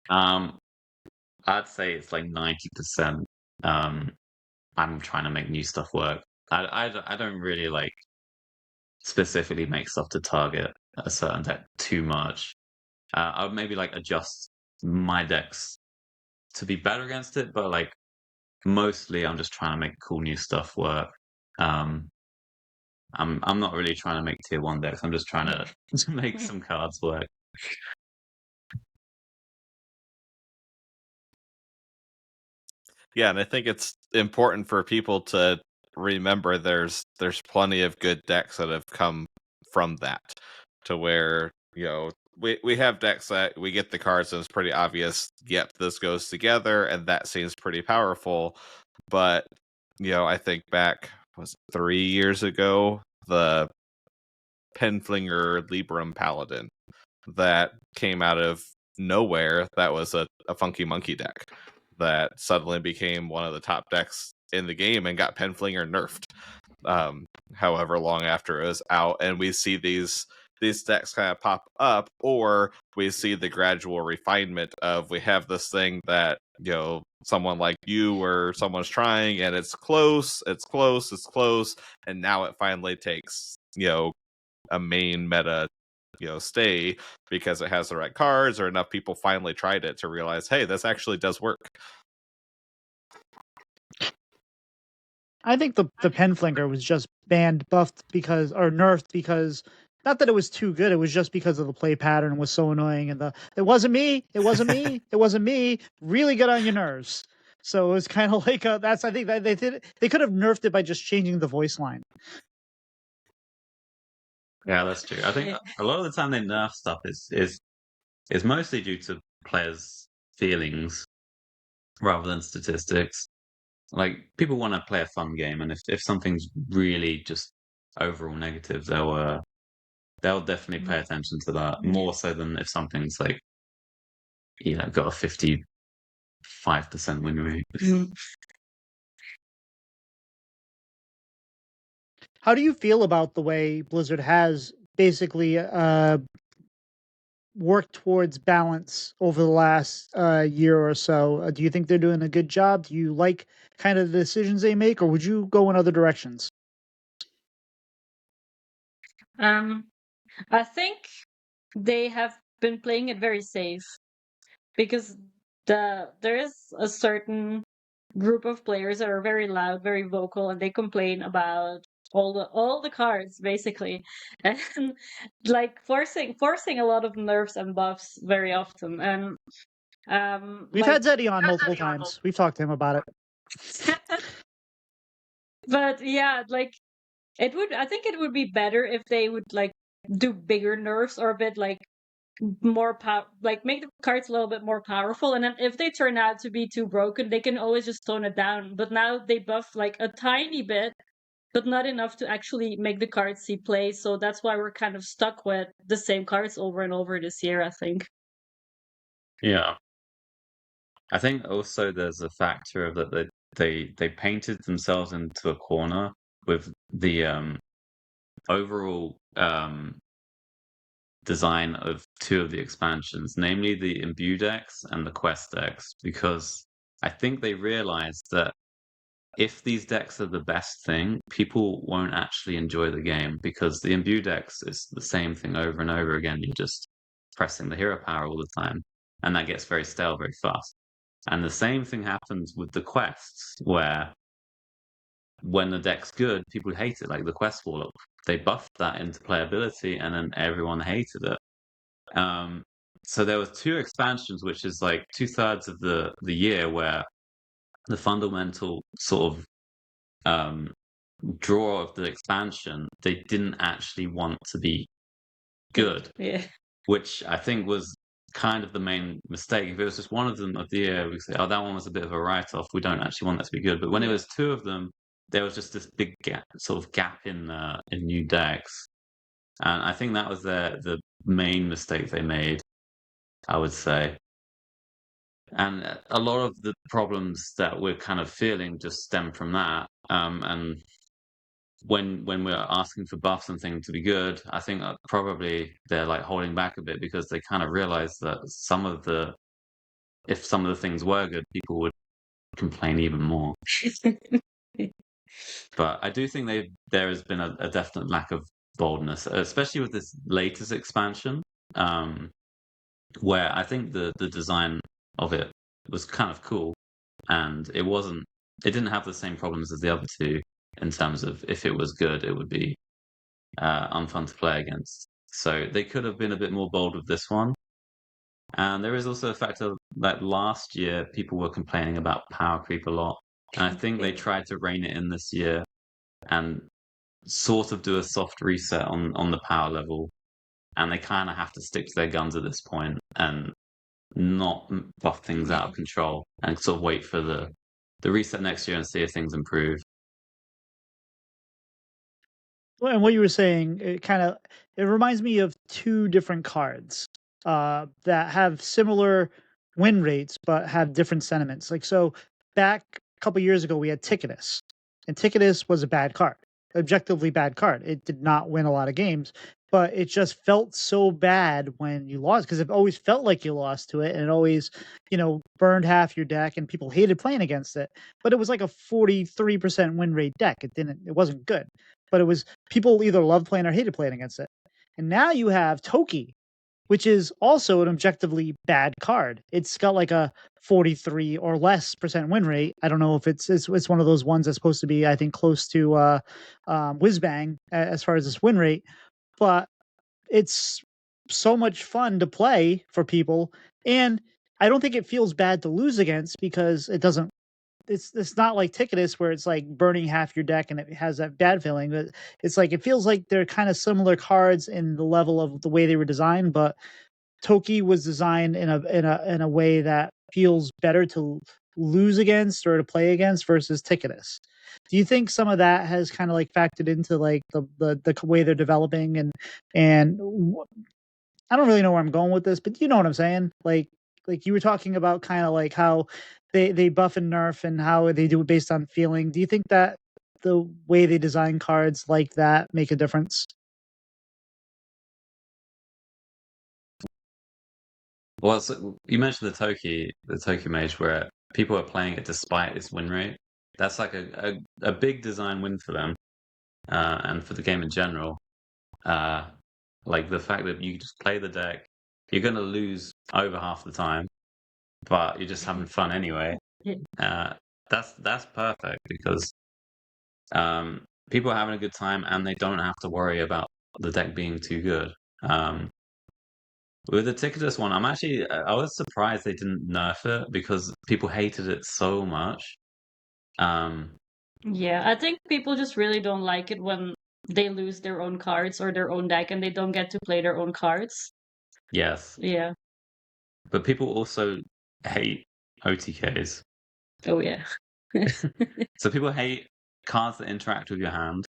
I'd say it's like 90%. I'm trying to make new stuff work. I don't really like specifically make stuff to target a certain deck too much. I would maybe like adjust my decks to be better against it, but like mostly I'm just trying to make cool new stuff work. I'm not really trying to make tier 1 decks. I'm just trying to make some cards work. Yeah, and I think it's important for people to remember there's plenty of good decks that have come from that, to where we have decks that we get the cards and it's pretty obvious, yep, this goes together and that seems pretty powerful. But I think back, was it 3 years ago, the Penflinger Libram Paladin that came out of nowhere, that was a funky monkey deck that suddenly became one of the top decks in the game and got Penflinger nerfed however long after it was out. And we see these decks kind of pop up, or we see the gradual refinement of, we have this thing that someone like you or someone's trying, and it's close, and now it finally takes a main meta stay because it has the right cards, or enough people finally tried it to realize, hey, this actually does work. I think the Penflinger was just buffed because, or nerfed because, not that it was too good, it was just because of the play pattern was so annoying, and it wasn't me, it wasn't me, really get on your nerves. So it was kind of like I think that they could have nerfed it by just changing the voice line. Yeah, that's true. I think a lot of the time they nerf stuff is mostly due to players' feelings rather than statistics. Like, people want to play a fun game, and if something's really just overall negative, they'll definitely pay attention to that more so than if something's like got a 55% win rate. How do you feel about the way Blizzard has basically worked towards balance over the last year or so? Do you think they're doing a good job? Do you like kind of the decisions they make, or would you go in other directions? I think they have been playing it very safe, because there is a certain group of players that are very loud, very vocal, and they complain about all the cards basically, and like forcing a lot of nerfs and buffs very often. And we've had Zeddy on multiple times. We've talked to him about it. But yeah, like I think it would be better if they would like do bigger nerfs, or a bit like more like make the cards a little bit more powerful, and then if they turn out to be too broken, they can always just tone it down. But now they buff like a tiny bit, but not enough to actually make the cards see play. So that's why we're kind of stuck with the same cards over and over this year, I think. Yeah. I think also there's a factor of that they painted themselves into a corner with the overall design of two of the expansions, namely the Imbue decks and the Quest decks, because I think they realized that if these decks are the best thing, people won't actually enjoy the game, because the Imbue decks is the same thing over and over again. You're just pressing the hero power all the time, and that gets very stale very fast. And the same thing happens with the quests, where when the deck's good, people hate it, like the Quest Warlock. They buffed that into playability, and then everyone hated it. So there was two expansions, which is like 2/3 of the year, where the fundamental sort of draw of the expansion, they didn't actually want to be good, Yeah. which I think was kind of the main mistake. If it was just one of them of the year, we could say, oh, that one was a bit of a write-off. We don't actually want that to be good. But when it was two of them, there was just this big gap in new decks, and I think that was the main mistake they made, I would say. And a lot of the problems that we're kind of feeling just stem from that. And when we're asking for buffs and things to be good, I think probably they're like holding back a bit, because they kind of realize that if some of the things were good, people would complain even more. But I do think there has been a definite lack of boldness, especially with this latest expansion, where I think the design of it was kind of cool, and it didn't have the same problems as the other two, in terms of if it was good, it would be unfun to play against. So they could have been a bit more bold with this one. And there is also a factor that last year people were complaining about power creep a lot, and I think they tried to rein it in this year and sort of do a soft reset on the power level, and they kind of have to stick to their guns at this point and not buff things out of control, and sort of wait for the reset next year and see if things improve. Well, and what you were saying, it reminds me of two different cards that have similar win rates but have different sentiments. Like, so back a couple years ago, we had Ticketus, and Ticketus was a bad card, objectively bad card. It did not win a lot of games, but it just felt so bad when you lost, because it always felt like you lost to it, and it always, burned half your deck, and people hated playing against it. But it was like a 43% win rate deck. It wasn't good, but it was, people either loved playing or hated playing against it. And now you have Toki, which is also an objectively bad card. It's got like a 43 or less % win rate. I don't know if it's one of those ones that's supposed to be, I think, close to Whizbang as far as this win rate, but it's so much fun to play for people, and I don't think it feels bad to lose against, because it doesn't. It's not like Ticketus, where it's like burning half your deck and it has that bad feeling. But it's like, it feels like they're kind of similar cards in the level of the way they were designed. But Toki was designed in a way that feels better to lose against or to play against versus Ticketus. Do you think some of that has kind of like factored into like the way they're developing, and I don't really know where I'm going with this, but you know what I'm saying? Like you were talking about kind of like how they buff and nerf and how they do it based on feeling. Do you think that the way they design cards like that make a difference? Well, so you mentioned the Toki Mage, where people are playing it despite its win rate. That's like a big design win for them, and for the game in general. Like the fact that you just play the deck, you're going to lose over half the time, but you're just having fun anyway. That's perfect, because people are having a good time and they don't have to worry about the deck being too good. With the Ticketus one, I was surprised they didn't nerf it, because people hated it so much. Yeah, I think people just really don't like it when they lose their own cards or their own deck and they don't get to play their own cards. Yes. Yeah. But people also hate OTKs. Oh, yeah. So people hate cards that interact with your hand,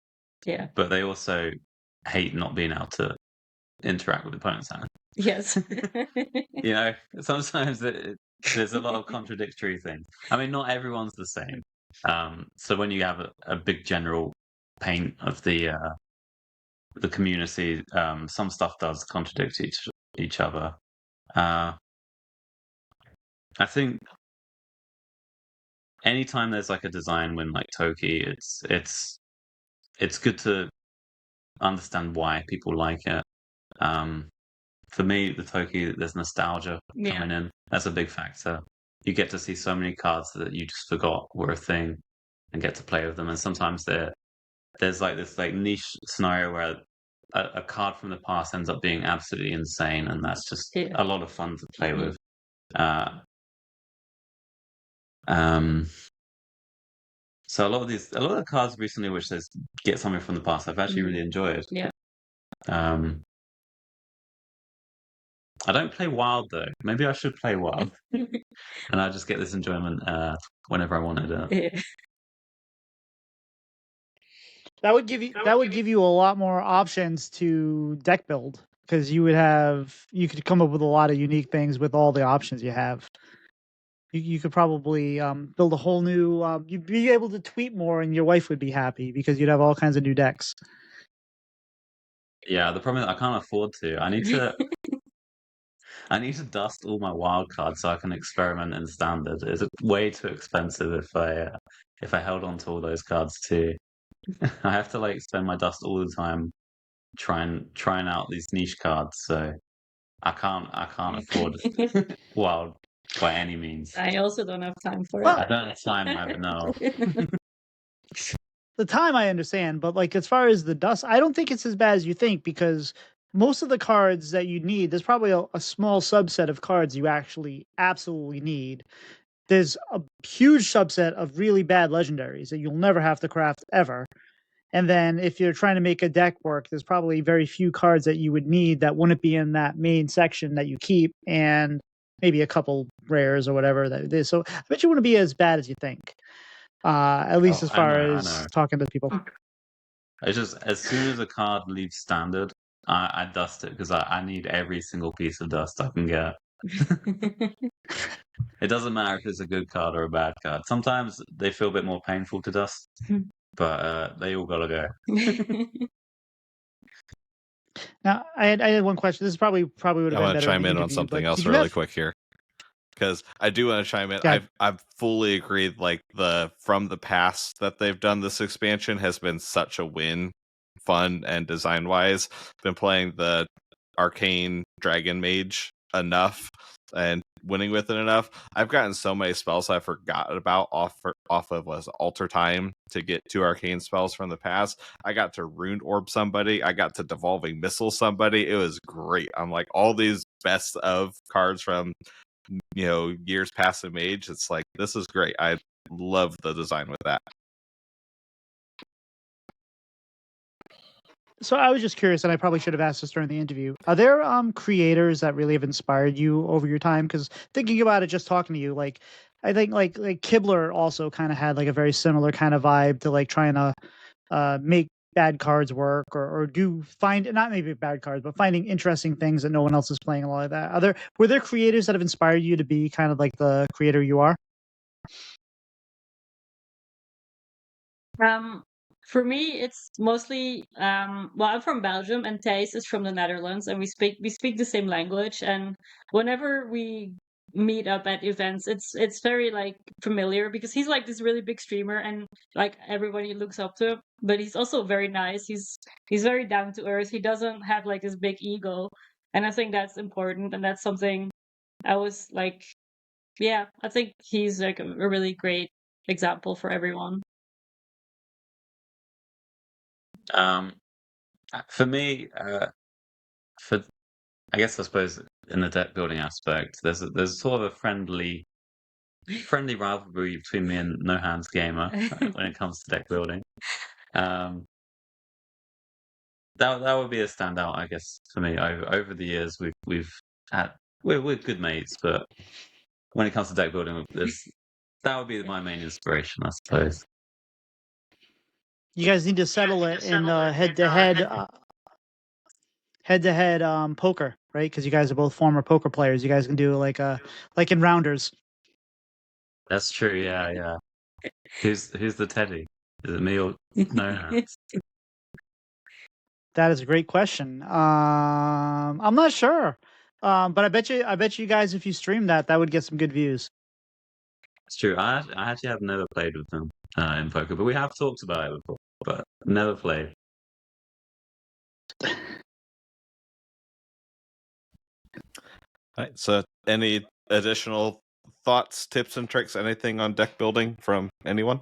Yeah. but they also hate not being able to interact with the opponent's hand. Yes. You know, sometimes there's a lot of contradictory things. I mean, not everyone's the same. So when you have a big general paint of the community, some stuff does contradict each other. I think anytime there's like a design win like Toki, it's good to understand why people like it. For me, the Toki, there's nostalgia coming in. That's a big factor. You get to see so many cards that you just forgot were a thing and get to play with them. And sometimes there's like this like niche scenario where a card from the past ends up being absolutely insane, and that's just a lot of fun to play with. So a lot of the cards recently, which says get something from the past, I've actually really enjoyed. Yeah. I don't play Wild though. Maybe I should play Wild, and I just get this enjoyment whenever I wanted it. Yeah. That would give you a lot more options to deck build, because you could come up with a lot of unique things with all the options you have. You could probably build a whole new. You'd be able to tweet more, and your wife would be happy because you'd have all kinds of new decks. Yeah, the problem is I can't afford to. I need to dust all my wild cards so I can experiment in standard. It's way too expensive if I held on to all those cards too. I have to like spend my dust all the time trying out these niche cards, so I can't afford wild by any means. I also don't have time for Well, it. I don't have time either, no. The time I understand, but like as far as the dust, I don't think it's as bad as you think, because most of the cards that you need, there's probably a small subset of cards you actually absolutely need. There's a huge subset of really bad legendaries that you'll never have to craft ever. And then if you're trying to make a deck work, there's probably very few cards that you would need that wouldn't be in that main section that you keep, and maybe a couple rares or whatever that it is. So I bet you wouldn't be as bad as you think. At least as far as talking to people. It's just as soon as a card leaves standard, I dust it because I need every single piece of dust I can get. It doesn't matter if it's a good card or a bad card. Sometimes they feel a bit more painful to dust, but they all gotta go. Now, I had one question. This is probably would have been better. I want to chime in on something else really quick here, because I do want to chime in. I've fully agreed. Like from the past that they've done this expansion has been such a win, fun and design wise. Been playing the Arcane Dragon Mage enough and winning with it enough. I've gotten so many spells I forgot about off of Alter Time to get 2 arcane spells from the past. I got to Rune Orb somebody. I got to Devolving Missile somebody. It was great. I'm like, all these best of cards from years past in Mage. It's like, this is great. I love the design with that. So I was just curious, and I probably should have asked this during the interview. Are there creators that really have inspired you over your time? Because thinking about it, just talking to you, like I think like Kibler also kind of had like a very similar kind of vibe to like trying to make bad cards work, or not maybe bad cards, but finding interesting things that no one else is playing, a lot of that. Were there creators that have inspired you to be kind of like the creator you are? For me, it's mostly well, I'm from Belgium and Thijs is from the Netherlands, and we speak the same language. And whenever we meet up at events, it's very like familiar, because he's like this really big streamer and like everybody looks up to him. But he's also very nice. He's very down to earth. He doesn't have like this big ego, and I think that's important. And that's something I was like, yeah, I think he's like a really great example for everyone. For me, I suppose in the deck building aspect, there's sort of a friendly rivalry between me and No Hands Gamer when it comes to deck building. That would be a standout, I guess, for me. Over the years, we're good mates, but when it comes to deck building, that would be my main inspiration, I suppose. You guys need to settle it in head-to-head poker, right? Because you guys are both former poker players. You guys can do like in rounders. That's true. Yeah. Who's the teddy? Is it me or no? That is a great question. I'm not sure. But I bet you guys, if you stream that would get some good views. It's true. I actually have never played with him in poker, but we have talked about it before, but never played. All right. So, any additional thoughts, tips, and tricks? Anything on deck building from anyone?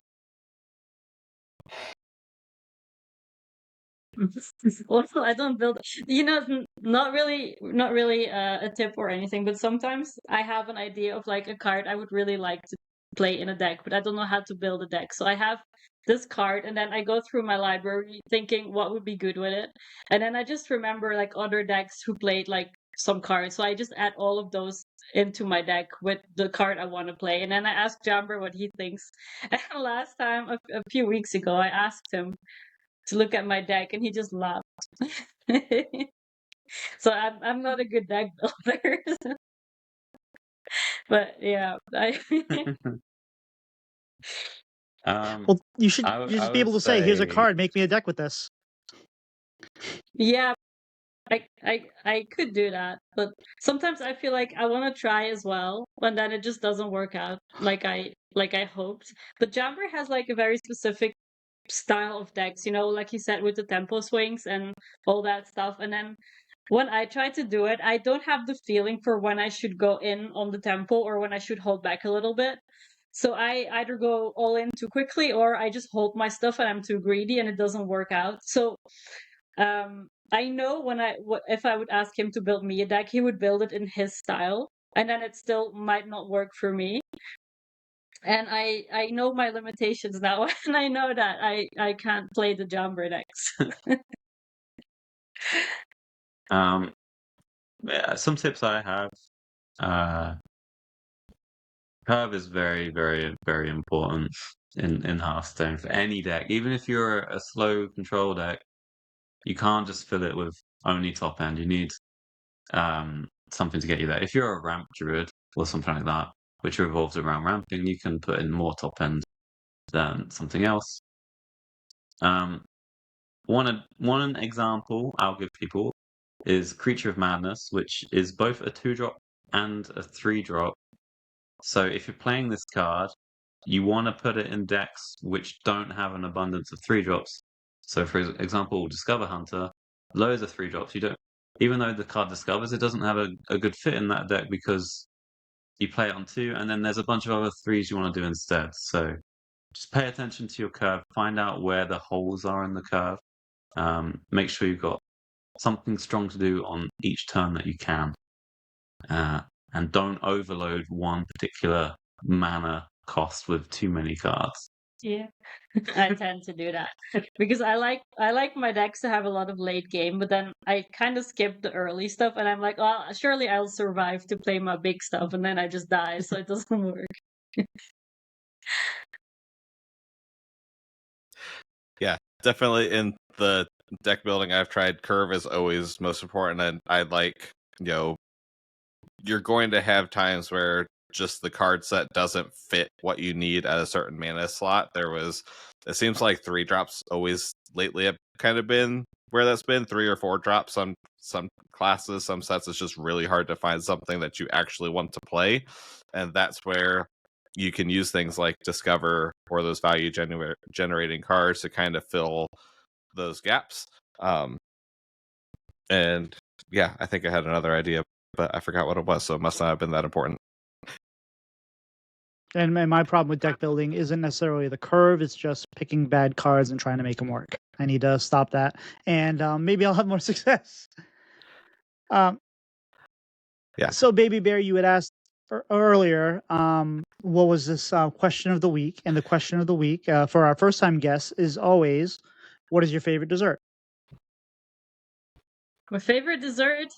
Also, I don't build. Not really a tip or anything. But sometimes I have an idea of like a card I would really like to play in a deck, but I don't know how to build a deck. So I have this card, and then I go through my library thinking what would be good with it, and then I just remember like other decks who played like some cards. So I just add all of those into my deck with the card I want to play, and then I ask Jambre what he thinks. And last time, a few weeks ago, I asked him to look at my deck, and he just laughed. So I'm not a good deck builder. But yeah, Well, you should just be able to say, "Here's a card. Make me a deck with this." yeah, I could do that, but sometimes I feel like I want to try as well, and then it just doesn't work out like I hoped. But Jamber has like a very specific style of decks, like you said, with the tempo swings and all that stuff. And then when I try to do it, I don't have the feeling for when I should go in on the tempo or when I should hold back a little bit. So I either go all in too quickly or I just hold my stuff and I'm too greedy and it doesn't work out. So I know if I would ask him to build me a deck, he would build it in his style, and then it still might not work for me. And I know my limitations now, and I know that I can't play the Jambre Decks. Yeah, some tips I have. Curve is very, very, very important in Hearthstone for any deck. Even if you're a slow control deck, you can't just fill it with only top end. You need something to get you there. If you're a ramp druid or something like that, which revolves around ramping, you can put in more top end than something else. One example I'll give people is Creature of Madness, which is both a 2-drop and a 3-drop. So if you're playing this card, you want to put it in decks which don't have an abundance of 3-drops. So for example, Discover Hunter, loads of 3-drops. You don't, even though the card discovers, it doesn't have a good fit in that deck because you play it on 2, and then there's a bunch of other 3s you want to do instead. So just pay attention to your curve, find out where the holes are in the curve. Make sure you've got something strong to do on each turn that you can. And don't overload one particular mana cost with too many cards. Yeah, I tend to do that because I like my decks to have a lot of late game, but then I kind of skip the early stuff, and I'm like, oh, surely I'll survive to play my big stuff, and then I just die, so it doesn't work. Yeah, definitely in the deck building I've tried, curve is always most important, and I like, you're going to have times where just the card set doesn't fit what you need at a certain mana slot. It seems like 3-drops always lately have kind of been where that's been. 3 or 4 drops on some classes, some sets. It's just really hard to find something that you actually want to play, and that's where you can use things like Discover or those value generating cards to kind of fill those gaps. And yeah, I think I had another idea, but I forgot what it was, so it must not have been that important. And my problem with deck building isn't necessarily the curve; it's just picking bad cards and trying to make them work. I need to stop that, and maybe I'll have more success. Yeah. So, BabyBear, you had asked earlier, what was this question of the week? And the question of the week for our first-time guests is always, what is your favorite dessert? My favorite dessert,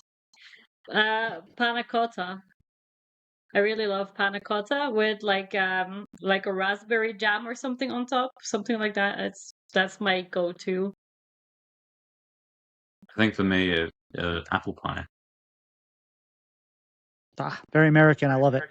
panna cotta. I really love panna cotta with like a raspberry jam or something on top, something like that. That's my go-to. I think for me, apple pie. Very American. I love it.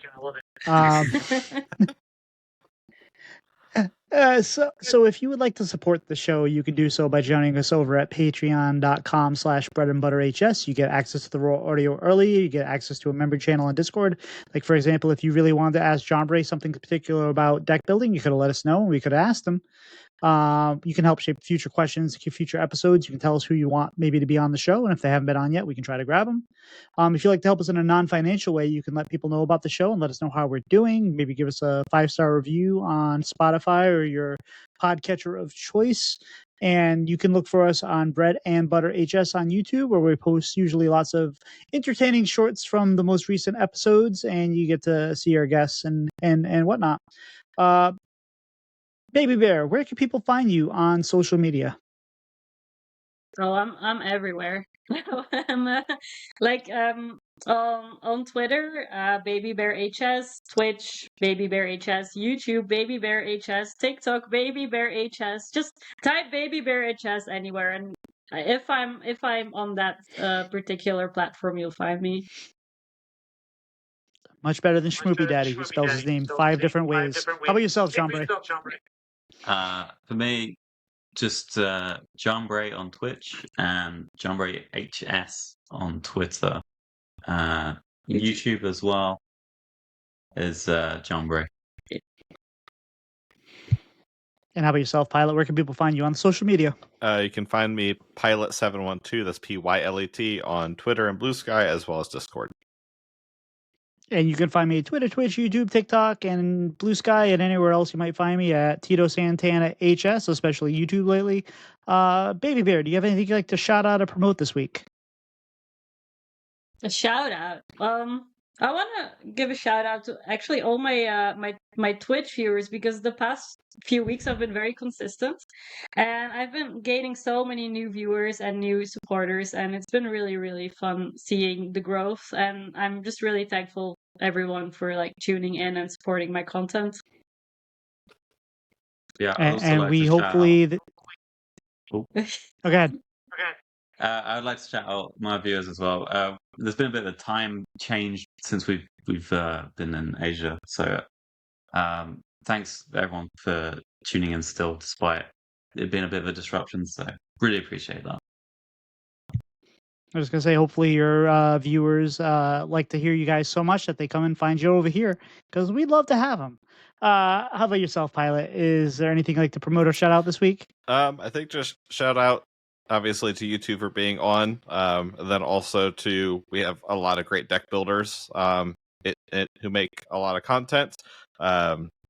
So if you would like to support the show, you can do so by joining us over at patreon.com/breadandbutterhs. You get access to the raw audio early. You get access to a member channel on Discord. Like, for example, if you really wanted to ask Jambre something particular about deck building, you could have let us know and we could have asked him. You can help shape future questions, future episodes. You can tell us who you want maybe to be on the show. And if they haven't been on yet, we can try to grab them. If you'd like to help us in a non-financial way, you can let people know about the show and let us know how we're doing. Maybe give us a 5-star review on Spotify or your podcatcher of choice. And you can look for us on Bread and Butter HS on YouTube, where we post usually lots of entertaining shorts from the most recent episodes, and you get to see our guests and whatnot. Baby Bear, where can people find you on social media? Oh, I'm everywhere. I'm on Twitter, BabyBearHS, Twitch, BabyBearHS, YouTube, BabyBearHS, TikTok, BabyBearHS. Just type BabyBearHS anywhere, and if I'm on that particular platform, you'll find me. Much better than Schmoopy Daddy, who spells his name 5 different ways. How about yourself, Jambre? For me, just Jambre on Twitch and Jambre HS on Twitter. YouTube as well is Jambre. And how about yourself, Pylet? Where can people find you on social media? You can find me Pylet712, that's Pylet, on Twitter and Blue Sky, as well as Discord. And you can find me at Twitter, Twitch, YouTube, TikTok, and Blue Sky, and anywhere else you might find me at titosantanahs, especially YouTube lately. Baby Bear, do you have anything you'd like to shout out or promote this week? A shout out. I want to give a shout out to actually all my my Twitch viewers, because the past few weeks I've been very consistent, and I've been gaining so many new viewers and new supporters, and it's been really, really fun seeing the growth. And I'm just really thankful everyone for like tuning in and supporting my content. Yeah, and we hopefully. Oh, go ahead. I would like to shout out my viewers as well. There's been a bit of a time change since we've been in Asia, so thanks everyone for tuning in still, despite it being a bit of a disruption. So really appreciate that. I was going to say, hopefully your viewers like to hear you guys so much that they come and find you over here, because we'd love to have them. How about yourself, Pylet? Is there anything you'd like to promote or shout out this week? I think just shout out, obviously, to you two for being on. And then also we have a lot of great deck builders who make a lot of content.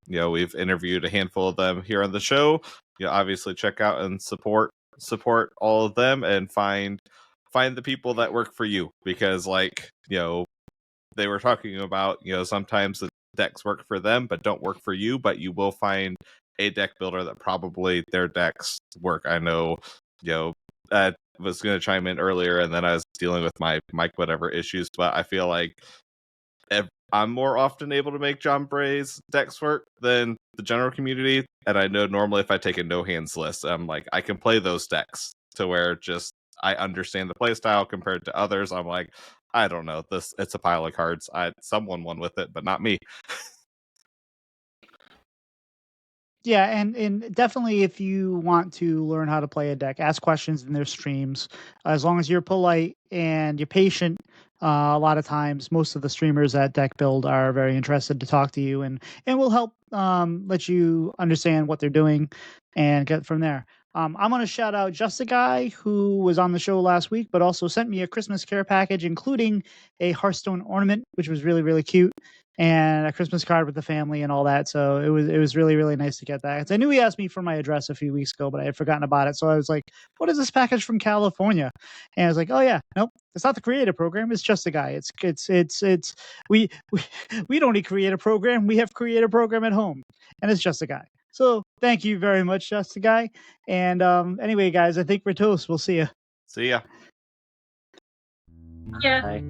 We've interviewed a handful of them here on the show. Obviously check out and support all of them, and find the people that work for you, because they were talking about, sometimes the decks work for them but don't work for you, but you will find a deck builder that probably their decks work. I know, I was going to chime in earlier, and then I was dealing with my mic whatever issues, but I feel like I'm more often able to make Jambre's decks work than the general community. And I know normally if I take a no hands list, I'm like, I can play those decks to where just I understand the playstyle compared to others. I'm like, I don't know, it's a pile of cards. Someone won with it, but not me. Yeah, and definitely if you want to learn how to play a deck, ask questions in their streams. As long as you're polite and you're patient, a lot of times most of the streamers at Deck Build are very interested to talk to you and will help let you understand what they're doing and get from there. I'm going to shout out Just a Guy, who was on the show last week, but also sent me a Christmas care package, including a Hearthstone ornament, which was really, really cute, and a Christmas card with the family and all that. So it was really, really nice to get that. I knew he asked me for my address a few weeks ago, but I had forgotten about it. So I was like, what is this package from California? And I was like, oh yeah, nope, it's not the creator program. It's Just a Guy. We don't need creator program. We have creator program at home, and it's Just a Guy. So thank you very much, Just a Guy. And anyway, guys, I think we're toast. We'll see you. See ya. Yeah. Bye.